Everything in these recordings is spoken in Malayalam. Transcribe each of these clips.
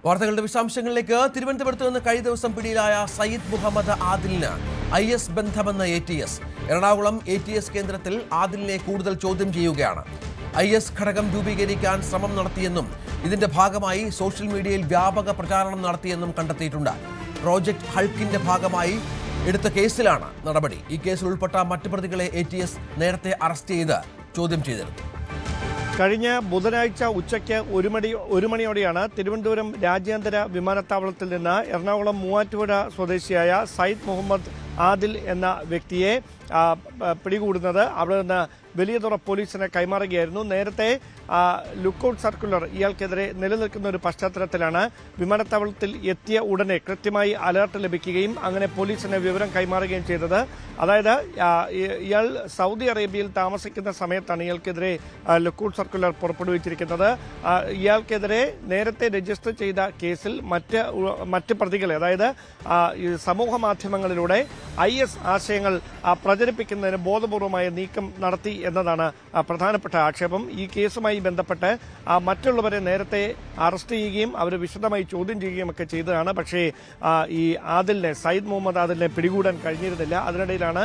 വാർത്തകളുടെ വിശദാംശങ്ങളിലേക്ക്. തിരുവനന്തപുരത്ത് നിന്ന് കഴിഞ്ഞ ദിവസം പിടിയിലായ Sayyid Muhammad ആദിലിന് IS ബന്ധമെന്ന ATS. Ernakulam ATS കേന്ദ്രത്തിൽ ആദിലിനെ കൂടുതൽ ചോദ്യം ചെയ്യുകയാണ്. IS ഘടകം രൂപീകരിക്കാൻ ശ്രമം നടത്തിയെന്നും ഇതിന്റെ ഭാഗമായി സോഷ്യൽ മീഡിയയിൽ വ്യാപക പ്രചാരണം നടത്തിയെന്നും കണ്ടെത്തിയിട്ടുണ്ട്. പ്രോജക്ട് ഹൾക്കിന്റെ ഭാഗമായി എടുത്ത കേസിലാണ് നടപടി. ഈ കേസിൽ ഉൾപ്പെട്ട മറ്റു പ്രതികളെ ATS നേരത്തെ അറസ്റ്റ് ചെയ്ത് ചോദ്യം ചെയ്തിരുന്നു. കഴിഞ്ഞ ബുധനാഴ്ച ഉച്ചയ്ക്ക് ഒരു മണിയോടെയാണ് തിരുവനന്തപുരം രാജ്യാന്തര വിമാനത്താവളത്തിൽ നിന്ന് എറണാകുളം മൂവാറ്റുപുഴ സ്വദേശിയായ സയ്യിദ് മുഹമ്മദ് ആദിൽ എന്ന വ്യക്തിയെ പിടികൂടുന്നത്. അവിടെ നിന്ന് വലിയതുറ പോലീസിനെ കൈമാറുകയായിരുന്നു. നേരത്തെ ലുക്കൌട്ട് സർക്കുലർ ഇയാൾക്കെതിരെ നിലനിൽക്കുന്ന ഒരു പശ്ചാത്തലത്തിലാണ് വിമാനത്താവളത്തിൽ എത്തിയ ഉടനെ കൃത്യമായി അലർട്ട് ലഭിക്കുകയും അങ്ങനെ പോലീസിന് വിവരം കൈമാറുകയും ചെയ്തത്. അതായത് ഇയാൾ സൗദി അറേബ്യയിൽ താമസിക്കുന്ന സമയത്താണ് ഇയാൾക്കെതിരെ ലുക്കൌട്ട് സർക്കുലർ പുറപ്പെടുവിച്ചിരിക്കുന്നത്. ഇയാൾക്കെതിരെ നേരത്തെ രജിസ്റ്റർ ചെയ്ത കേസിൽ മറ്റ് പ്രതികളെ, അതായത് സമൂഹ മാധ്യമങ്ങളിലൂടെ IS ആശയങ്ങൾ പ്രചരിപ്പിക്കുന്നതിന് ബോധപൂർവമായ നീക്കം നടത്തി എന്നതാണ് പ്രധാനപ്പെട്ട ആക്ഷേപം. ഈ കേസുമായി ബന്ധപ്പെട്ട് മറ്റുള്ളവരെ നേരത്തെ അറസ്റ്റ് ചെയ്യുകയും അവരെ വിശദമായി ചോദ്യം ചെയ്യുകയും ഒക്കെ ചെയ്തതാണ്. പക്ഷേ ഈ സയ്യിദ് മുഹമ്മദ് ആദിലിനെ പിടികൂടാൻ കഴിഞ്ഞിരുന്നില്ല. അതിനിടയിലാണ്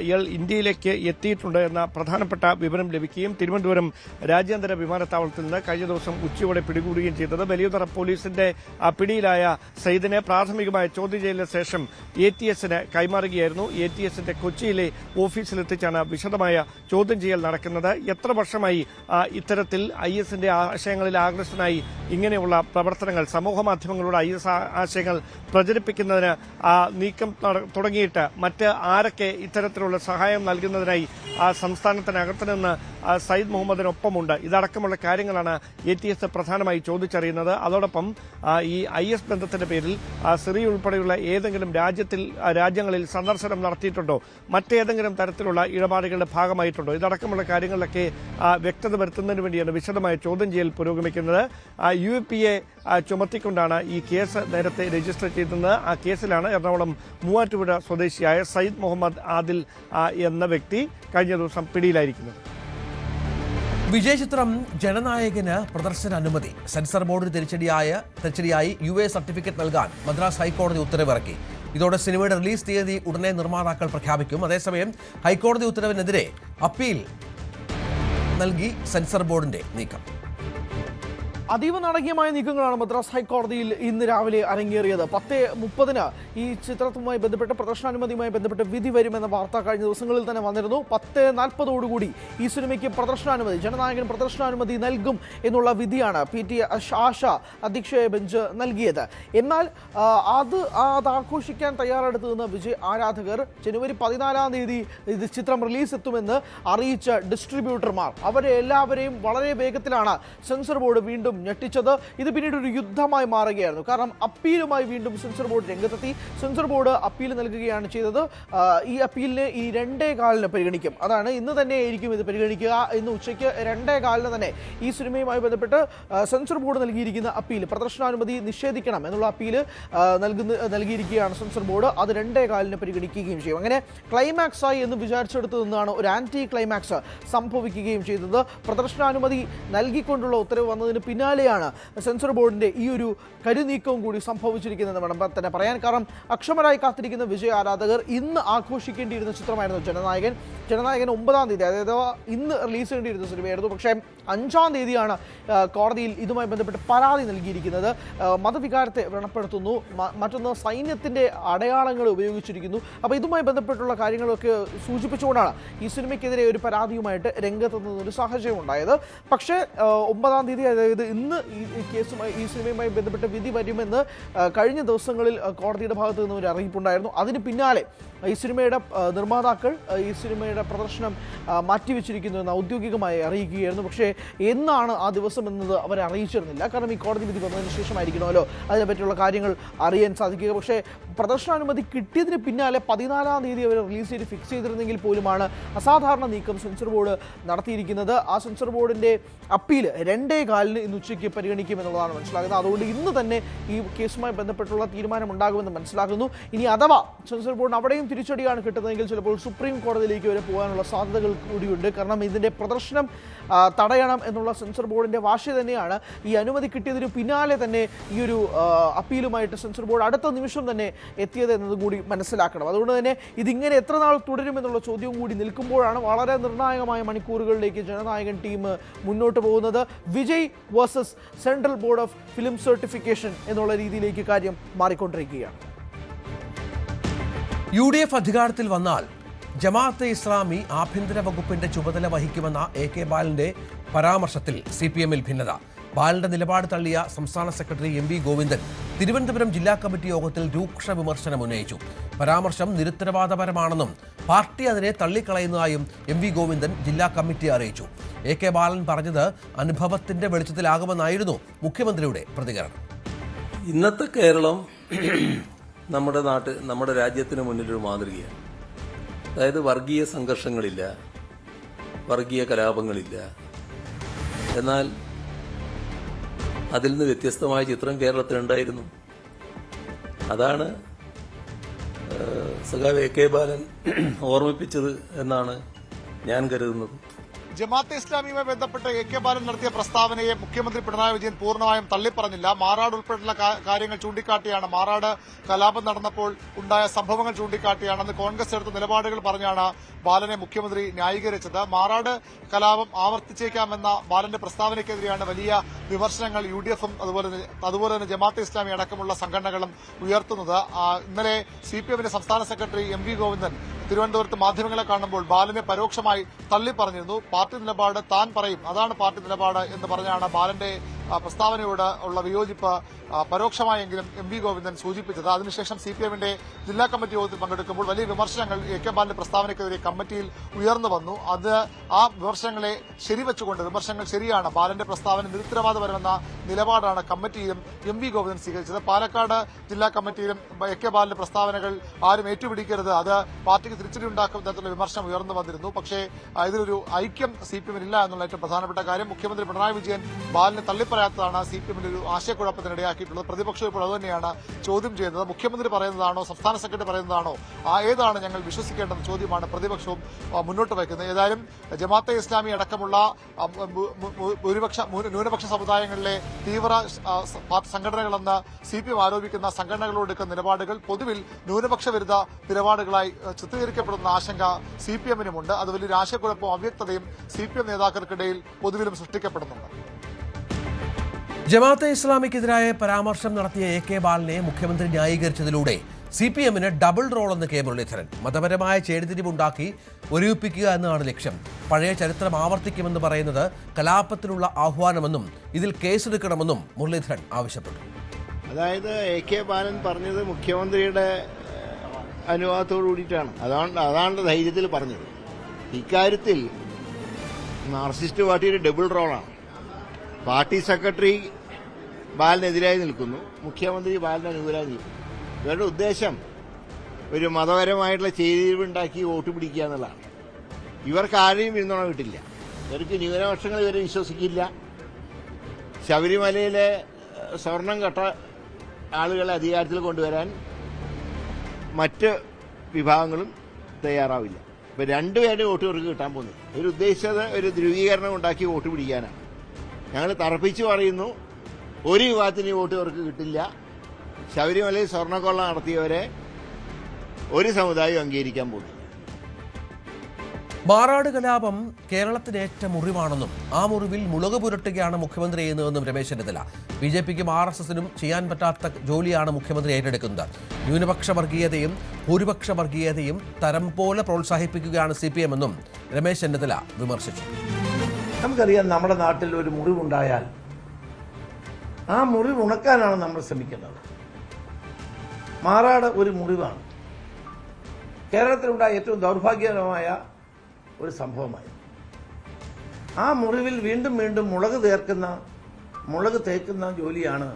ഇയാൾ ഇന്ത്യയിലേക്ക് എത്തിയിട്ടുണ്ട് എന്ന പ്രധാനപ്പെട്ട വിവരം ലഭിക്കുകയും തിരുവനന്തപുരം രാജ്യാന്തര വിമാനത്താവളത്തിൽ നിന്ന് കഴിഞ്ഞ ദിവസം ഉച്ചയോടെ പിടികൂടുകയും ചെയ്തത്. വലിയതുറ പോലീസിന്റെ പിടിയിലായ സയ്യിദിനെ പ്രാഥമികമായ ചോദ്യം ചെയ്യലിന് ശേഷം ATSന് കൈമാറുകയായിരുന്നു. ATSന്റെ കൊച്ചിയിലെ ഓഫീസിലെത്തിച്ചാണ് വിശദമായ ചോദ്യം ചെയ്യൽ നടക്കുന്നത്. എത്ര വർഷമായി ഇത്തരത്തിൽ ISന്റെ ആശയങ്ങളിൽ ആകൃഷ്ടനായി ഇങ്ങനെയുള്ള പ്രവർത്തനങ്ങൾ, സമൂഹ മാധ്യമങ്ങളുടെ IS ആശയങ്ങൾ പ്രചരിപ്പിക്കുന്നതിന് നീക്കം തുടങ്ങിയിട്ട് മറ്റ് ആരൊക്കെ ഇത്തരത്തിലുള്ള സഹായം നൽകുന്നതിനായി സംസ്ഥാനത്തിനകത്ത് നിന്ന് സയ്യിദ് മുഹമ്മദിനൊപ്പമുണ്ട്, ഇതടക്കമുള്ള കാര്യങ്ങളാണ് ATS പ്രധാനമായി ചോദിച്ചറിയുന്നത്. അതോടൊപ്പം ഈ IS ബന്ധത്തിന്റെ പേരിൽ സിറിയ ഉൾപ്പെടെയുള്ള ഏതെങ്കിലും രാജ്യങ്ങളിൽ സന്ദർശനം നടത്തിയിട്ടുണ്ടോ, മറ്റേതെങ്കിലും തരത്തിലുള്ള ഇടപാടുകളുടെ ഭാഗമായിട്ടുണ്ടോ, ഇതടക്കമുള്ള കാര്യങ്ങളിലൊക്കെ വ്യക്തത വരുത്തുന്നതിന് വേണ്ടിയാണ് വിശദമായ ചോദ്യം ചെയ്യൽ പുരോഗമിക്കുന്നത്. UAPA ചുമത്തിക്കൊണ്ടാണ് ഈ കേസ് നേരത്തെ രജിസ്റ്റർ ചെയ്തത്. ആ കേസിലാണ് എറണാകുളം മൂവാറ്റുപുഴ സ്വദേശിയായ സയ്യിദ് മുഹമ്മദ് ആദിൽ എന്ന വ്യക്തി കഴിഞ്ഞ ദിവസം പിടിയിലായിരിക്കുന്നത്. വിജയചിത്രം ജനനായകന് പ്രദർശന അനുമതി. സെൻസർ ബോർഡിന് തിരിച്ചടിയായി UA സർട്ടിഫിക്കറ്റ് നൽകാൻ മദ്രാസ് ഹൈക്കോടതി ഉത്തരവിറക്കി. ഇതോടെ സിനിമയുടെ റിലീസ് തീയതി ഉടനെ നിർമ്മാതാക്കൾ പ്രഖ്യാപിക്കും. അതേസമയം ഹൈക്കോടതി ഉത്തരവിനെതിരെ അപ്പീൽ നൽകി സെൻസർ ബോർഡിന്റെ നീക്കം. അതീവ നാടകീയമായ നീക്കങ്ങളാണ് മദ്രാസ് ഹൈക്കോടതിയിൽ ഇന്ന് രാവിലെ അരങ്ങേറിയത്. 10:30 ഈ ചിത്രവുമായി ബന്ധപ്പെട്ട് പ്രദർശനാനുമതിയുമായി ബന്ധപ്പെട്ട് വിധി വരുമെന്ന വാർത്ത കഴിഞ്ഞ ദിവസങ്ങളിൽ തന്നെ വന്നിരുന്നു. 10:40 ഈ സിനിമയ്ക്ക് പ്രദർശനാനുമതി, ജനനായകൻ പ്രദർശനാനുമതി നൽകും എന്നുള്ള വിധിയാണ് PT ആശ അധ്യക്ഷയായ ബെഞ്ച് നൽകിയത്. എന്നാൽ അത് ആഘോഷിക്കാൻ തയ്യാറെടുത്തുനിന്ന് വിജയ് ആരാധകർ ജനുവരി 14 ഇത് ചിത്രം റിലീസ് എത്തുമെന്ന് അറിയിച്ച ഡിസ്ട്രിബ്യൂട്ടർമാർ, അവരെ എല്ലാവരെയും വളരെ വേഗത്തിലാണ് സെൻസർ ബോർഡ് വീണ്ടും ഞെട്ടിച്ചത്. ഇത് പിന്നീട് ഒരു യുദ്ധമായി മാറുകയായിരുന്നു. കാരണം അപ്പീലുമായി വീണ്ടും സെൻസർ ബോർഡ് രംഗത്തെത്തി. സെൻസർ ബോർഡ് അപ്പീൽ നൽകുകയാണ് ചെയ്തത്. ഈ അപ്പീലിനെ 2:15 പരിഗണിക്കും. അതാണ് ഇന്ന് തന്നെ ആയിരിക്കും ഇത് പരിഗണിക്കുക. ഇന്ന് ഉച്ചയ്ക്ക് 2:15 തന്നെ ഈ സിനിമയുമായി ബന്ധപ്പെട്ട് സെൻസർ ബോർഡ് നൽകിയിരിക്കുന്ന അപ്പീൽ, പ്രദർശനാനുമതി നിഷേധിക്കണം എന്നുള്ള അപ്പീൽ നൽകിയിരിക്കുകയാണ് സെൻസർ ബോർഡ്. അത് 2:15 പരിഗണിക്കുകയും ചെയ്യും. അങ്ങനെ ക്ലൈമാക്സ് ആയി എന്ന് വിചാരിച്ചെടുത്തു നിന്നാണ് ഒരു ആന്റി ക്ലൈമാക്സ് സംഭവിക്കുകയും ചെയ്തത്. പ്രദർശനാനുമതി നൽകിക്കൊണ്ടുള്ള ഉത്തരവ് വന്നതിന് പിന്നാലെയാണ് സെൻസർ ബോർഡിന്റെ ഈ ഒരു കരുനീക്കവും കൂടി സംഭവിച്ചിരിക്കുന്നതെന്ന് വേണം തന്നെ പറയാൻ. കാരണം അക്ഷമരായി കാത്തിരിക്കുന്ന വിജയ് ആരാധകർ ഇന്ന് ആഘോഷിക്കേണ്ടിയിരുന്ന ചിത്രമായിരുന്നു ജനനായകൻ. 9-ാം തീയതി, അതായത് ഇന്ന് റിലീസ് ചെയ്യേണ്ടിയിരുന്ന സിനിമയായിരുന്നു. പക്ഷേ 5-ാം തീയതിയാണ് കോടതിയിൽ ഇതുമായി ബന്ധപ്പെട്ട് പരാതി നൽകിയിരിക്കുന്നത്. മതവികാരത്തെ വ്രണപ്പെടുത്തുന്നു, മറ്റൊന്ന് സൈന്യത്തിന്റെ അടയാളങ്ങൾ ഉപയോഗിച്ചിരിക്കുന്നു. അപ്പോൾ ഇതുമായി ബന്ധപ്പെട്ടുള്ള കാര്യങ്ങളൊക്കെ സൂചിപ്പിച്ചുകൊണ്ടാണ് ഈ സിനിമയ്ക്കെതിരെ ഒരു പരാതിയുമായിട്ട് രംഗത്തെത്തുന്ന ഒരു സാഹചര്യം ഉണ്ടായത്. പക്ഷേ 9-ാം തീയതി, അതായത് ഇന്ന് ഈ സിനിമയുമായി ബന്ധപ്പെട്ട് വിധി വരുമെന്ന് കഴിഞ്ഞ ദിവസങ്ങളിൽ കോടതിയുടെ ഭാഗത്ത് നിന്ന് ഒരു അറിയിപ്പുണ്ടായിരുന്നു. അതിന് പിന്നാലെ ഈ സിനിമയുടെ നിർമ്മാതാക്കൾ ഈ സിനിമയുടെ പ്രദർശനം മാറ്റിവെച്ചിരിക്കുന്നു എന്ന് ഔദ്യോഗികമായി അറിയിക്കുകയായിരുന്നു. പക്ഷേ എന്നാണ് ആ ദിവസം എന്നത് അവരെ അറിയിച്ചിരുന്നില്ല. കാരണം ഈ കോടതി വിധി വന്നതിന് ശേഷമായിരിക്കണമല്ലോ അതിനെപ്പറ്റിയുള്ള കാര്യങ്ങൾ അറിയാൻ സാധിക്കുക. പക്ഷേ പ്രദർശനാനുമതി കിട്ടിയതിന് പിന്നാലെ 14-ാം തീയതി അവർ റിലീസ് ചെയ്ത് ഫിക്സ് ചെയ്തിരുന്നെങ്കിൽ പോലുമാണ് അസാധാരണ നീക്കം സെൻസർ ബോർഡ് നടത്തിയിരിക്കുന്നത്. ആ സെൻസർ ബോർഡിന്റെ അപ്പീൽ 2:15 ഇന്ന് ഉച്ചയ്ക്ക് പരിഗണിക്കുമെന്നുള്ളതാണ് മനസ്സിലാകുന്നത്. അതുകൊണ്ട് ഇന്ന് തന്നെ ഈ കേസുമായി ബന്ധപ്പെട്ടുള്ള തീരുമാനം ഉണ്ടാകുമെന്ന് മനസ്സിലാക്കുന്നു. ഇനി അഥവാ സെൻസർ ബോർഡിന് അവിടെയും തിരിച്ചടിയാണ് കിട്ടുന്നതെങ്കിൽ ചിലപ്പോൾ സുപ്രീം കോടതിയിലേക്ക് വരെ പോകാനുള്ള സാധ്യതകൾ കൂടിയുണ്ട്. കാരണം ഇതിന്റെ പ്രദർശനം തടയണം എന്നുള്ള സെൻസർ ബോർഡിന്റെ വാശി തന്നെയാണ് ഈ അനുമതി കിട്ടിയതിന് പിന്നാലെ തന്നെ ഈ ഒരു അപ്പീലുമായിട്ട് സെൻസർ ബോർഡ് അടുത്ത നിമിഷം തന്നെ എത്തിയത് എന്നതും കൂടി മനസ്സിലാക്കണം. അതുകൊണ്ട് തന്നെ ഇതിങ്ങനെ എത്ര നാൾ തുടരുമെന്നുള്ള ചോദ്യവും കൂടി നിൽക്കുമ്പോഴാണ് വളരെ നിർണായകമായ മണിക്കൂറുകളിലേക്ക് ജനനായകൻ ടീം മുന്നോട്ട് പോകുന്നത്. Vijay versus central board of film certification എന്നുള്ള രീതിയിലേക്ക് കാര്യം മാറിക്കൊണ്ടിരിക്കുകയാണ്. UDF അധികാരത്തിൽ വന്നാൽ ജമാഅത്തെ ഇസ്ലാമി ആഭ്യന്തര വകുപ്പിന്റെ ചുമതല വഹിക്കുമെന്ന AK ബാലന്റെ പരാമർശത്തിൽ CPM-ൽ ഭിന്നത. ബാലന്റെ നിലപാട് തള്ളിയ സംസ്ഥാന സെക്രട്ടറി MV ഗോവിന്ദൻ തിരുവനന്തപുരം ജില്ലാ കമ്മിറ്റി യോഗത്തിൽ രൂക്ഷ വിമർശനം ഉന്നയിച്ചു. പരാമർശം നിരുത്തരവാദപരമാണെന്നും പാർട്ടി അതിനെ തള്ളിക്കളയുന്നതായും MV ഗോവിന്ദൻ ജില്ലാ കമ്മിറ്റിയെ അറിയിച്ചു. AK ബാലൻ പറഞ്ഞത് അനുഭവത്തിന്റെ വെളിച്ചത്തിലാകുമെന്നായിരുന്നു മുഖ്യമന്ത്രിയുടെ പ്രതികരണം. ഇന്നത്തെ കേരളം നമ്മുടെ രാജ്യത്തിന് മുന്നിലൊരു മാതൃകയാണ്. അതായത് വർഗീയ സംഘർഷങ്ങളില്ല, വർഗീയ കലാപങ്ങളില്ല. എന്നാൽ അതിൽ നിന്ന് വ്യത്യസ്തമായ ചിത്രം കേരളത്തിലുണ്ടായിരുന്നു. അതാണ് സഖാവ് AK ബാലൻ ഓർമ്മിപ്പിച്ചത് എന്നാണ് ഞാൻ കരുതുന്നത്. ജമാഅത്തെ ഇസ്ലാമിയുമായി ബന്ധപ്പെട്ട് AK ബാലൻ നടത്തിയ പ്രസ്താവനയെ മുഖ്യമന്ത്രി പിണറായി വിജയൻ പൂർണ്ണമായും തള്ളിപ്പറഞ്ഞില്ല. മാറാട് ഉൾപ്പെടെയുള്ള കാര്യങ്ങൾ ചൂണ്ടിക്കാട്ടിയാണ്, മാറാട് കലാപം നടന്നപ്പോൾ ഉണ്ടായ സംഭവങ്ങൾ ചൂണ്ടിക്കാട്ടിയാണ്, അന്ന് കോൺഗ്രസ് എടുത്ത നിലപാടുകൾ പറഞ്ഞാണ് ബാലനെ മുഖ്യമന്ത്രി ന്യായീകരിച്ചത്. മാറാട് കലാപം ആവർത്തിച്ചേക്കാമെന്ന ബാലന്റെ പ്രസ്താവനയ്ക്കെതിരെയാണ് വലിയ വിമർശനങ്ങൾ UDF-ഉം അതുപോലെ തന്നെ ജമാഅത്തെ ഇസ്ലാമി അടക്കമുള്ള സംഘടനകളും ഉയർത്തുന്നത്. ഇന്നലെ CPM-ന്റെ സംസ്ഥാന സെക്രട്ടറി MV ഗോവിന്ദൻ തിരുവനന്തപുരത്ത് മാധ്യമങ്ങളെ കാണുമ്പോൾ ബാലനെ പരോക്ഷമായി തള്ളിപ്പറഞ്ഞിരുന്നു. പാർട്ടി നിലപാട് താൻ പറയും, അതാണ് പാർട്ടി നിലപാട് എന്ന് പറഞ്ഞാണ് ബാലന്റെ പ്രസ്താവനയോട് ഉള്ള വിയോജിപ്പ് പരോക്ഷമായെങ്കിലും MV ഗോവിന്ദൻ സൂചിപ്പിച്ചത്. അതിനുശേഷം CPM-ന്റെ ജില്ലാ കമ്മിറ്റി യോഗത്തിൽ പങ്കെടുക്കുമ്പോൾ വലിയ വിമർശനങ്ങൾ AK ബാലന്റെ പ്രസ്താവനയ്ക്കെതിരെ കമ്മിറ്റിയിൽ ഉയർന്നു വന്നു. ആ വിമർശനങ്ങളെ ശരിവെച്ചുകൊണ്ട്, വിമർശനങ്ങൾ ശരിയാണ്, ബാലന്റെ പ്രസ്താവന നിരുത്തരവാദപരമെന്ന നിലപാടാണ് കമ്മിറ്റിയിലും MV ഗോവിന്ദൻ സ്വീകരിച്ചത്. പാലക്കാട് ജില്ലാ കമ്മിറ്റിയിലും AK ബാലന്റെ പ്രസ്താവനകൾ ആരും ഏറ്റുപിടിക്കരുത്, അത് പാർട്ടിക്ക് തിരിച്ചടി ഉണ്ടാക്കും തരത്തിലുള്ള വിമർശനം ഉയർന്നു വന്നിരുന്നു. പക്ഷേ ഇതിലൊരു ഐക്യം CPM-ൽ ഇല്ല എന്നുള്ള ഏറ്റവും പ്രധാനപ്പെട്ട കാര്യം. മുഖ്യമന്ത്രി പിണറായി വിജയൻ ബാലിനെ തള്ളിപ്പറയാത്തതാണ് CPM-ൽ ഒരു ആശയക്കുഴപ്പത്തിനിടയാക്കിയിട്ടുള്ളത്. പ്രതിപക്ഷം ഇപ്പോൾ അതുതന്നെയാണ് ചോദ്യം ചെയ്യുന്നത്. മുഖ്യമന്ത്രി പറയുന്നതാണോ, സംസ്ഥാന സെക്രട്ടറി പറയുന്നതാണോ, ഏതാണ് ഞങ്ങൾ വിശ്വസിക്കേണ്ടെന്ന ചോദ്യമാണ് പ്രതിപക്ഷവും മുന്നോട്ട് വയ്ക്കുന്നത്. ഏതായാലും ജമാഅത്തെ ഇസ്ലാമി അടക്കമുള്ള ന്യൂനപക്ഷ സമുദായങ്ങളിലെ തീവ്ര സംഘടനകളെന്ന് CPM ആരോപിക്കുന്ന സംഘടനകളോട് എടുക്കുന്ന നിലപാടുകൾ പൊതുവിൽ ന്യൂനപക്ഷ വിരുദ്ധ നിലപാടുകളായി ചിത്രീകരിക്കപ്പെടുന്ന ആശങ്ക CPM-നുമുണ്ട്. അത് വലിയൊരു ആശയക്കുഴപ്പവും അവ്യക്തതയും CPM നേതാക്കൾക്കിടയിൽ പൊതുവിലും സൃഷ്ടിക്കപ്പെടുന്നുണ്ട്. ജമാഅത്തെ ഇസ്ലാമിക്കെതിരായ പരാമർശം നടത്തിയ AK ബാലനെ മുഖ്യമന്ത്രി ന്യായീകരിച്ചതിലൂടെ CPM-ന് ഡബിൾ റോളെന്ന് K മുരളീധരൻ. മതപരമായ ചേരിതിരിവുണ്ടാക്കി ഒരുമിപ്പിക്കുക എന്നതാണ് ലക്ഷ്യം. പഴയ ചരിത്രം ആവർത്തിക്കുമെന്ന് പറയുന്നത് കലാപത്തിനുള്ള ആഹ്വാനമെന്നും ഇതിൽ കേസെടുക്കണമെന്നും മുരളീധരൻ ആവശ്യപ്പെട്ടു. അതായത് AK ബാലൻ പറഞ്ഞത് മുഖ്യമന്ത്രിയുടെ അനുവാദത്തോടു കൂടിയിട്ടാണ്, അതാണ് ധൈര്യത്തിൽ പറഞ്ഞത്. ഇക്കാര്യത്തിൽ മാർക്സിസ്റ്റ് പാർട്ടിയുടെ ഡബിൾ റോളാണ്. പാർട്ടി സെക്രട്ടറി ബാലനെതിരായി നിൽക്കുന്നു, മുഖ്യമന്ത്രി ബാലന് അനുകൂലമായി നിൽക്കുന്നു. ഇവരുടെ ഉദ്ദേശം ഒരു മതപരമായിട്ടുള്ള ചേരിതിരിവുണ്ടാക്കി വോട്ട് പിടിക്കുക എന്നുള്ളതാണ്. ഇവർക്ക് ആരെയും പിന്തുണ കിട്ടില്ല. ഇവർക്ക് ന്യൂനപക്ഷങ്ങൾ ഇവരെ വിശ്വസിക്കില്ല. ശബരിമലയിലെ സ്വർണം കെട്ട ആളുകളെ അധികാരത്തിൽ കൊണ്ടുവരാൻ മറ്റ് വിഭാഗങ്ങളും തയ്യാറാവില്ല. ഇപ്പൊ രണ്ടുപേരുടെ വോട്ട് ഇവർക്ക് കിട്ടാൻ പോകുന്നു. ഇവർ ഉദ്ദേശിച്ചത് ഒരു ധ്രുവീകരണം ഉണ്ടാക്കി വോട്ട് പിടിക്കാനാണ്. ഞങ്ങൾ തറപ്പിച്ച് പറയുന്നു, ഒരു വിഭാഗത്തിന് വോട്ട് ഇവർക്ക് കിട്ടില്ല. ശബരിമലയിൽ സ്വർണ്ണക്കൊള്ള നടത്തിയവരെ ഒരു സമുദായം അംഗീകരിക്കാൻ പോകുന്നു. മാറാട് കലാപം കേരളത്തിനേറ്റ മുറിവാണെന്നും ആ മുറിവിൽ മുളക് പുരട്ടുകയാണ് മുഖ്യമന്ത്രി ചെയ്യുന്നതെന്നും രമേശ് ചെന്നിത്തല. BJP-ക്കും RSS-നും ചെയ്യാൻ പറ്റാത്ത ജോലിയാണ് മുഖ്യമന്ത്രി ഏറ്റെടുക്കുന്നത്. ന്യൂനപക്ഷ വർഗീയതയും ഭൂരിപക്ഷ വർഗീയതയും തരം പോലെ പ്രോത്സാഹിപ്പിക്കുകയാണ് CPM എന്നും രമേശ് ചെന്നിത്തല വിമർശിച്ചു. നമുക്കറിയാം, നമ്മുടെ നാട്ടിൽ ഒരു മുറിവുണ്ടായാൽ ആ മുറിവ് ഉണക്കാനാണ് നമ്മൾ ശ്രമിക്കുന്നത്. മാറാട് ഒരു മുറിവാണ്. കേരളത്തിലുണ്ടായ ഏറ്റവും ദൗർഭാഗ്യകരമായ ഒരു സംഭവമായി. ആ മുറിവിൽ വീണ്ടും വീണ്ടും മുളക് തേക്കുന്ന ജോലിയാണ്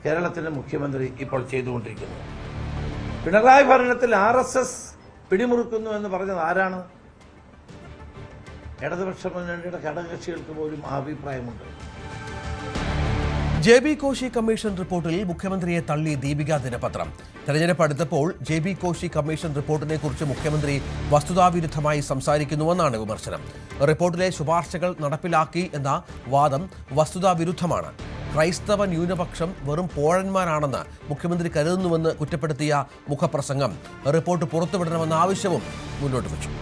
കേരളത്തിൻ്റെ മുഖ്യമന്ത്രി ഇപ്പോൾ ചെയ്തുകൊണ്ടിരിക്കുന്നത്. പിണറായി ഭരണത്തിൽ RSS പിടിമുറുക്കുന്നു എന്ന് പറഞ്ഞത് ആരാണ്? ഇടതുപക്ഷ മുന്നണിയുടെ ഘടകകക്ഷികൾക്ക് പോലും ആ അഭിപ്രായമുണ്ട്. JB കോശി കമ്മീഷൻ റിപ്പോർട്ടിൽ മുഖ്യമന്ത്രിയെ തള്ളി ദീപിക ദിനപത്രം. തെരഞ്ഞെടുപ്പ് അടുത്തപ്പോൾ JB കോശി കമ്മീഷൻ റിപ്പോർട്ടിനെ കുറിച്ച് മുഖ്യമന്ത്രി വസ്തുതാവിരുദ്ധമായി സംസാരിക്കുന്നുവെന്നാണ് വിമർശനം. റിപ്പോർട്ടിലെ ശുപാർശകൾ നടപ്പിലാക്കി എന്ന വാദം വസ്തുതാവിരുദ്ധമാണ്. ക്രൈസ്തവ ന്യൂനപക്ഷം വെറും പോഴന്മാരാണെന്ന് മുഖ്യമന്ത്രി കരുതുന്നുവെന്ന് കുറ്റപ്പെടുത്തിയ മുഖപ്രസംഗം റിപ്പോർട്ട് പുറത്തുവിടണമെന്ന ആവശ്യവും മുന്നോട്ട് വച്ചു.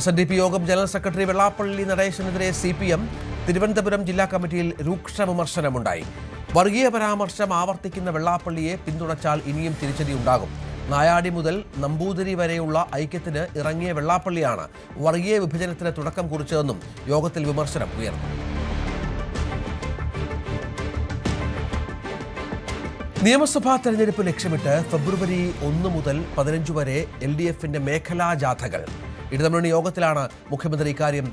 SNDP Yogam general secretary Vellappally നടേശനെതിരെ CPM തിരുവനന്തപുരം ജില്ലാ കമ്മിറ്റിയിൽ രൂക്ഷ വിമർശനമുണ്ടായി. വർഗീയ പരാമർശം ആവർത്തിക്കുന്ന വെള്ളാപ്പള്ളിയെ പിന്തുണച്ചാൽ ഇനിയും തിരിച്ചടിയുണ്ടാകും. നായാടി മുതൽ നമ്പൂതിരി വരെയുള്ള ഐക്യത്തിന് ഇറങ്ങിയ വെള്ളാപ്പള്ളിയാണ് വർഗീയ വിഭജനത്തിന് തുടക്കം കുറിച്ചതെന്നും യോഗത്തിൽ വിമർശനം ഉയർന്നു. നിയമസഭാ തെരഞ്ഞെടുപ്പ് ലക്ഷ്യമിട്ട് ഫെബ്രുവരി 1 മുതൽ 15 വരെ LDFന്റെ മേഖലാ ജാഥകൾ. ഇടതുമുന്നണി യോഗത്തിലാണ് മുഖ്യമന്ത്രി ഇക്കാര്യം